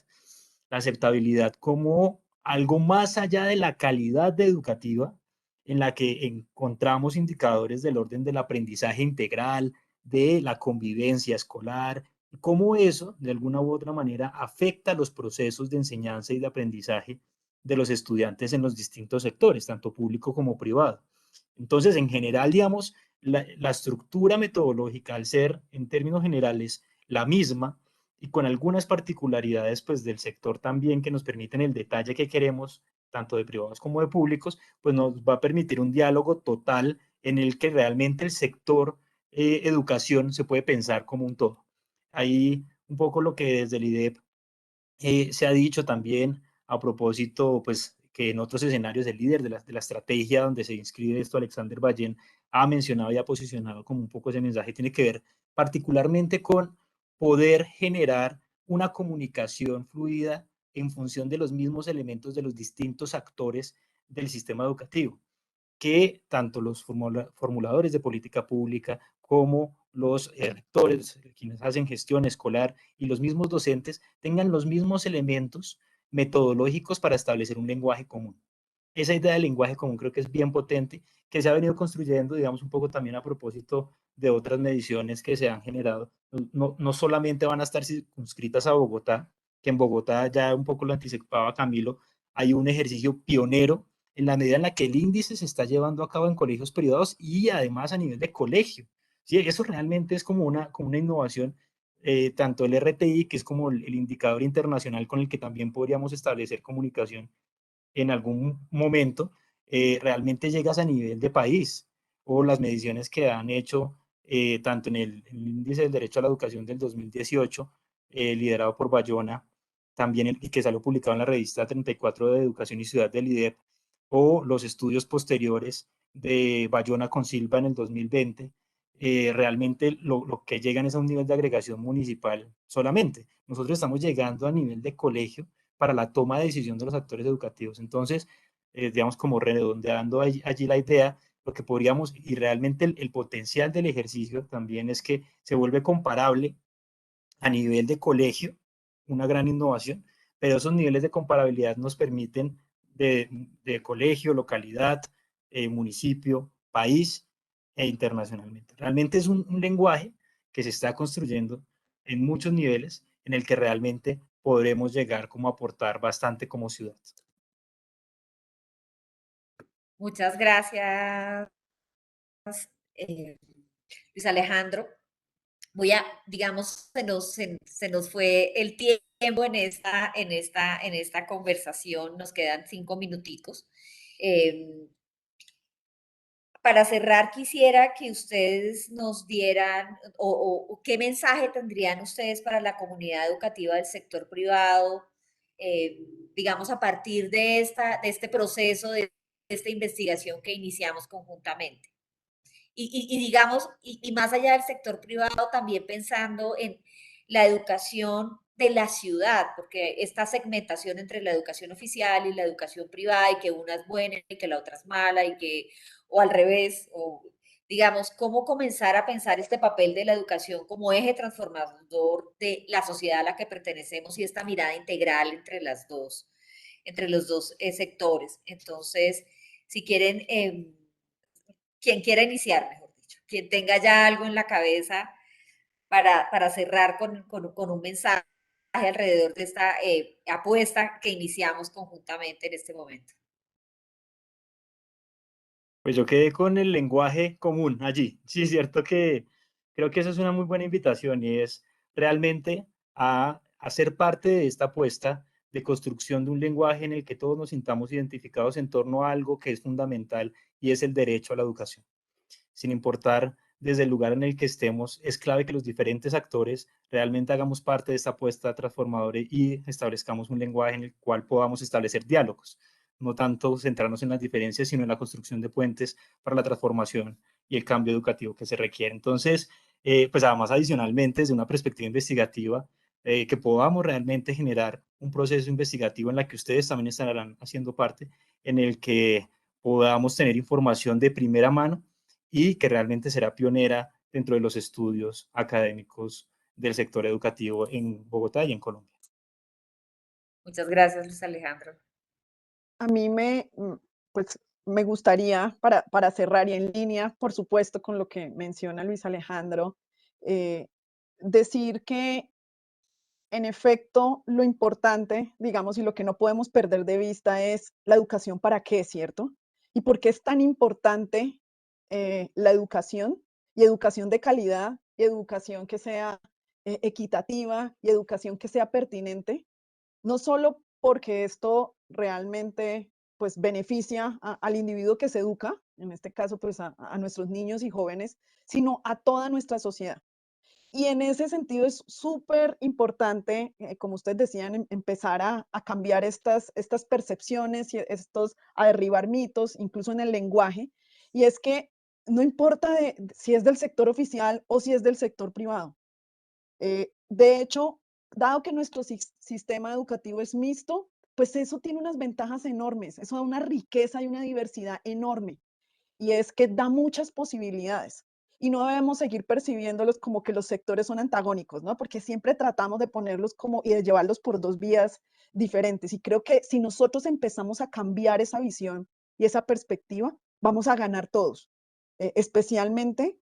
La aceptabilidad como algo más allá de la calidad educativa, en la que encontramos indicadores del orden del aprendizaje integral, de la convivencia escolar, y cómo eso, de alguna u otra manera, afecta los procesos de enseñanza y de aprendizaje de los estudiantes en los distintos sectores, tanto público como privado. Entonces, en general, digamos, la estructura metodológica, al ser en términos generales la misma y con algunas particularidades pues, del sector también que nos permiten el detalle que queremos, tanto de privados como de públicos, pues nos va a permitir un diálogo total en el que realmente el sector educación se puede pensar como un todo. Ahí un poco lo que desde el IDEP se ha dicho también a propósito, pues que en otros escenarios el líder de la estrategia donde se inscribe esto, Alexander Ballén, ha mencionado y ha posicionado como un poco ese mensaje, tiene que ver particularmente con poder generar una comunicación fluida en función de los mismos elementos de los distintos actores del sistema educativo, que tanto los formuladores de política pública como los rectores, quienes hacen gestión escolar y los mismos docentes tengan los mismos elementos metodológicos para establecer un lenguaje común. Esa idea del lenguaje común creo que es bien potente, que se ha venido construyendo, digamos, un poco también a propósito de otras mediciones que se han generado. No solamente van a estar circunscritas a Bogotá, que en Bogotá ya un poco lo anticipaba Camilo, hay un ejercicio pionero en la medida en la que el índice se está llevando a cabo en colegios privados y además a nivel de colegio. ¿Sí? Eso realmente es como una innovación, tanto el RTI, que es como el indicador internacional con el que también podríamos establecer comunicación en algún momento, realmente llegas a nivel de país, o las mediciones que han hecho tanto en el índice del derecho a la educación del 2018, liderado por Bayona, también y que salió publicado en la revista 34 de Educación y Ciudad del IDEP, o los estudios posteriores de Bayona con Silva en el 2020, realmente lo que llegan es a un nivel de agregación municipal solamente. Nosotros estamos llegando a nivel de colegio, para la toma de decisión de los actores educativos. Entonces, digamos, como redondeando allí la idea, lo que podríamos, y realmente el potencial del ejercicio también es que se vuelve comparable a nivel de colegio, una gran innovación, pero esos niveles de comparabilidad nos permiten de colegio, localidad, municipio, país e internacionalmente. Realmente es un lenguaje que se está construyendo en muchos niveles en el que realmente podremos llegar como a aportar bastante como ciudad. Muchas gracias, eh, Luis Alejandro. Digamos, se nos fue el tiempo en esta conversación, nos quedan 5 minuticos. Para cerrar, quisiera que ustedes nos dieran, o qué mensaje tendrían ustedes para la comunidad educativa del sector privado, eh, digamos, a partir de este proceso, de esta investigación que iniciamos conjuntamente. Y digamos, y más allá del sector privado, también pensando en la educación de la ciudad, porque esta segmentación entre la educación oficial y la educación privada, y que una es buena y que la otra es mala, o al revés, o digamos, cómo comenzar a pensar este papel de la educación como eje transformador de la sociedad a la que pertenecemos y esta mirada integral entre los dos sectores. Entonces, si quieren, quien quiera iniciar, mejor dicho, quien tenga ya algo en la cabeza para cerrar con un mensaje alrededor de esta apuesta que iniciamos conjuntamente en este momento. Pues yo quedé con el lenguaje común allí. Sí, es cierto que creo que esa es una muy buena invitación y es realmente a ser parte de esta apuesta de construcción de un lenguaje en el que todos nos sintamos identificados en torno a algo que es fundamental y es el derecho a la educación. Sin importar desde el lugar en el que estemos, es clave que los diferentes actores realmente hagamos parte de esta apuesta transformadora y establezcamos un lenguaje en el cual podamos establecer diálogos, no tanto centrarnos en las diferencias, sino en la construcción de puentes para la transformación y el cambio educativo que se requiere. Entonces, pues además adicionalmente, desde una perspectiva investigativa, que podamos realmente generar un proceso investigativo en la que ustedes también estarán haciendo parte, en el que podamos tener información de primera mano y que realmente será pionera dentro de los estudios académicos del sector educativo en Bogotá y en Colombia. Muchas gracias, Luis Alejandro. A mí pues, me gustaría, para cerrar y en línea, por supuesto, con lo que menciona Luis Alejandro, eh, decir que en efecto lo importante, digamos, y lo que no podemos perder de vista es la educación para qué, ¿cierto? Y por qué es tan importante la educación y educación de calidad y educación que sea equitativa y educación que sea pertinente, no solo porque esto realmente pues beneficia al individuo que se educa, en este caso pues a nuestros niños y jóvenes, sino a toda nuestra sociedad. Y en ese sentido es súper importante, como ustedes decían, empezar a cambiar estas percepciones y a derribar mitos, incluso en el lenguaje. Y es que no importa si es del sector oficial o si es del sector privado. De hecho, dado que nuestro sistema educativo es mixto, pues eso tiene unas ventajas enormes, eso da una riqueza y una diversidad enorme, y es que da muchas posibilidades. Y no debemos seguir percibiéndolos como que los sectores son antagónicos, ¿no? Porque siempre tratamos de ponerlos como y de llevarlos por dos vías diferentes. Y creo que si nosotros empezamos a cambiar esa visión y esa perspectiva, vamos a ganar todos, especialmente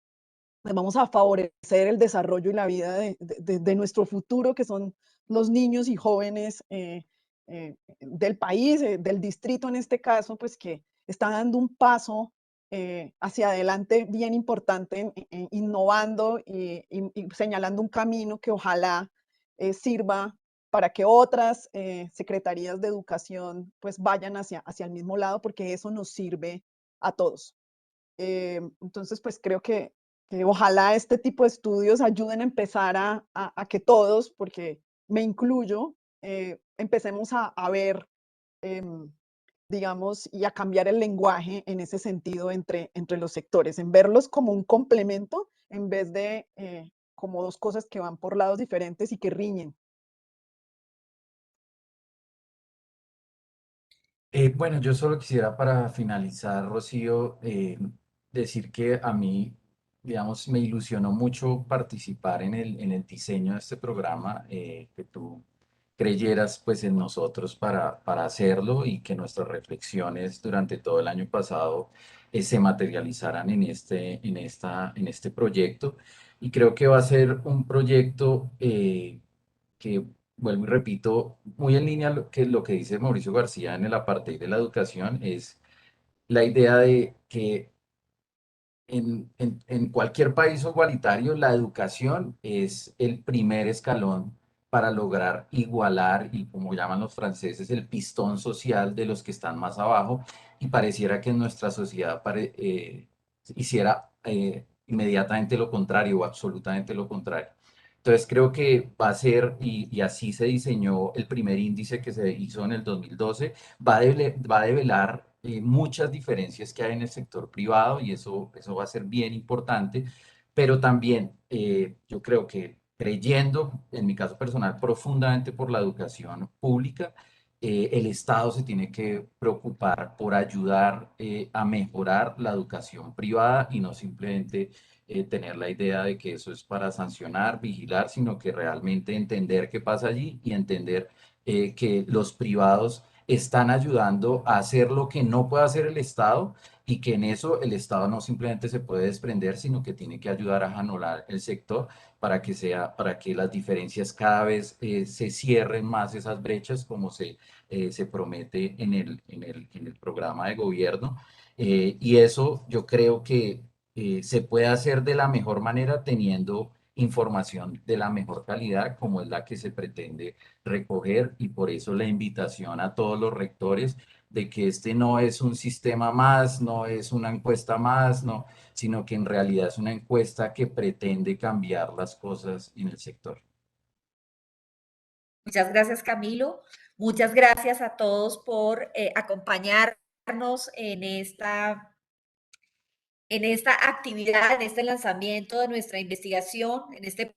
vamos a favorecer el desarrollo y la vida de nuestro futuro, que son los niños y jóvenes del país, del distrito en este caso, pues que está dando un paso hacia adelante bien importante, innovando y señalando un camino que ojalá sirva para que otras secretarías de educación pues vayan hacia el mismo lado, porque eso nos sirve a todos. Entonces, pues creo que ojalá este tipo de estudios ayuden a empezar a que todos, porque me incluyo, empecemos a ver, em, digamos, y a cambiar el lenguaje en ese sentido entre los sectores, en verlos como un complemento en vez de como dos cosas que van por lados diferentes y que riñen. Bueno, yo solo quisiera para finalizar, Rocío, decir que a mí, digamos, me ilusionó mucho participar en el diseño de este programa, que tú creyeras pues en nosotros para hacerlo y que nuestras reflexiones durante todo el año pasado se materializaran en este proyecto. Y creo que va a ser un proyecto que, vuelvo y repito, muy en línea lo que dice Mauricio García en el apartheid de la educación, es la idea de que en cualquier país igualitario, la educación es el primer escalón para lograr igualar y, como llaman los franceses, el pistón social de los que están más abajo. Y pareciera que en nuestra sociedad hiciera inmediatamente lo contrario o absolutamente lo contrario. Entonces creo que va a ser, y así se diseñó el primer índice que se hizo en el 2012, va a develar muchas diferencias que hay en el sector privado y eso va a ser bien importante, pero también yo creo que creyendo, en mi caso personal, profundamente por la educación pública, el Estado se tiene que preocupar por ayudar a mejorar la educación privada y no simplemente tener la idea de que eso es para sancionar, vigilar, sino que realmente entender qué pasa allí y entender que los privados están ayudando a hacer lo que no puede hacer el Estado y que en eso el Estado no simplemente se puede desprender, sino que tiene que ayudar a anular el sector para que las diferencias cada vez se cierren más esas brechas como se promete en el programa de gobierno. Y eso yo creo que se puede hacer de la mejor manera teniendo información de la mejor calidad como es la que se pretende recoger, y por eso la invitación a todos los rectores de que este no es un sistema más, no es una encuesta más, no, sino que en realidad es una encuesta que pretende cambiar las cosas en el sector. Muchas gracias, Camilo. Muchas gracias a todos por acompañarnos en esta actividad, en este lanzamiento de nuestra investigación, en este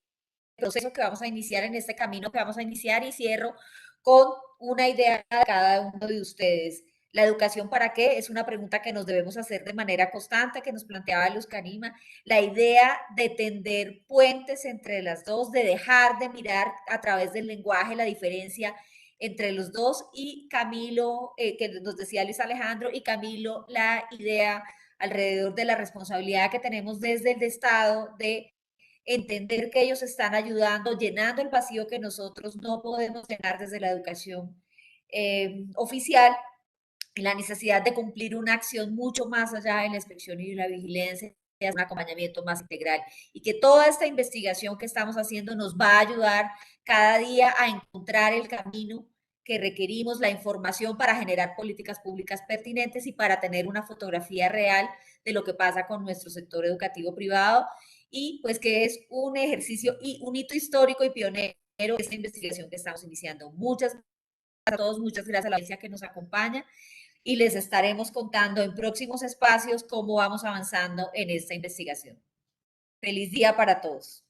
proceso que vamos a iniciar, en este camino que vamos a iniciar, y cierro con una idea de cada uno de ustedes. ¿La educación para qué? Es una pregunta que nos debemos hacer de manera constante, que nos planteaba Luz Canima. La idea de tender puentes entre las dos, de dejar de mirar a través del lenguaje la diferencia entre los dos, y Camilo, que nos decía Luis Alejandro, y Camilo, la idea alrededor de la responsabilidad que tenemos desde el Estado de entender que ellos están ayudando, llenando el vacío que nosotros no podemos llenar desde la educación oficial, la necesidad de cumplir una acción mucho más allá de la inspección y de la vigilancia, un acompañamiento más integral, y que toda esta investigación que estamos haciendo nos va a ayudar cada día a encontrar el camino que requerimos, la información para generar políticas públicas pertinentes y para tener una fotografía real de lo que pasa con nuestro sector educativo privado, y pues que es un ejercicio y un hito histórico y pionero esta investigación que estamos iniciando. Muchas gracias a todos, muchas gracias a la audiencia que nos acompaña, y les estaremos contando en próximos espacios cómo vamos avanzando en esta investigación. Feliz día para todos.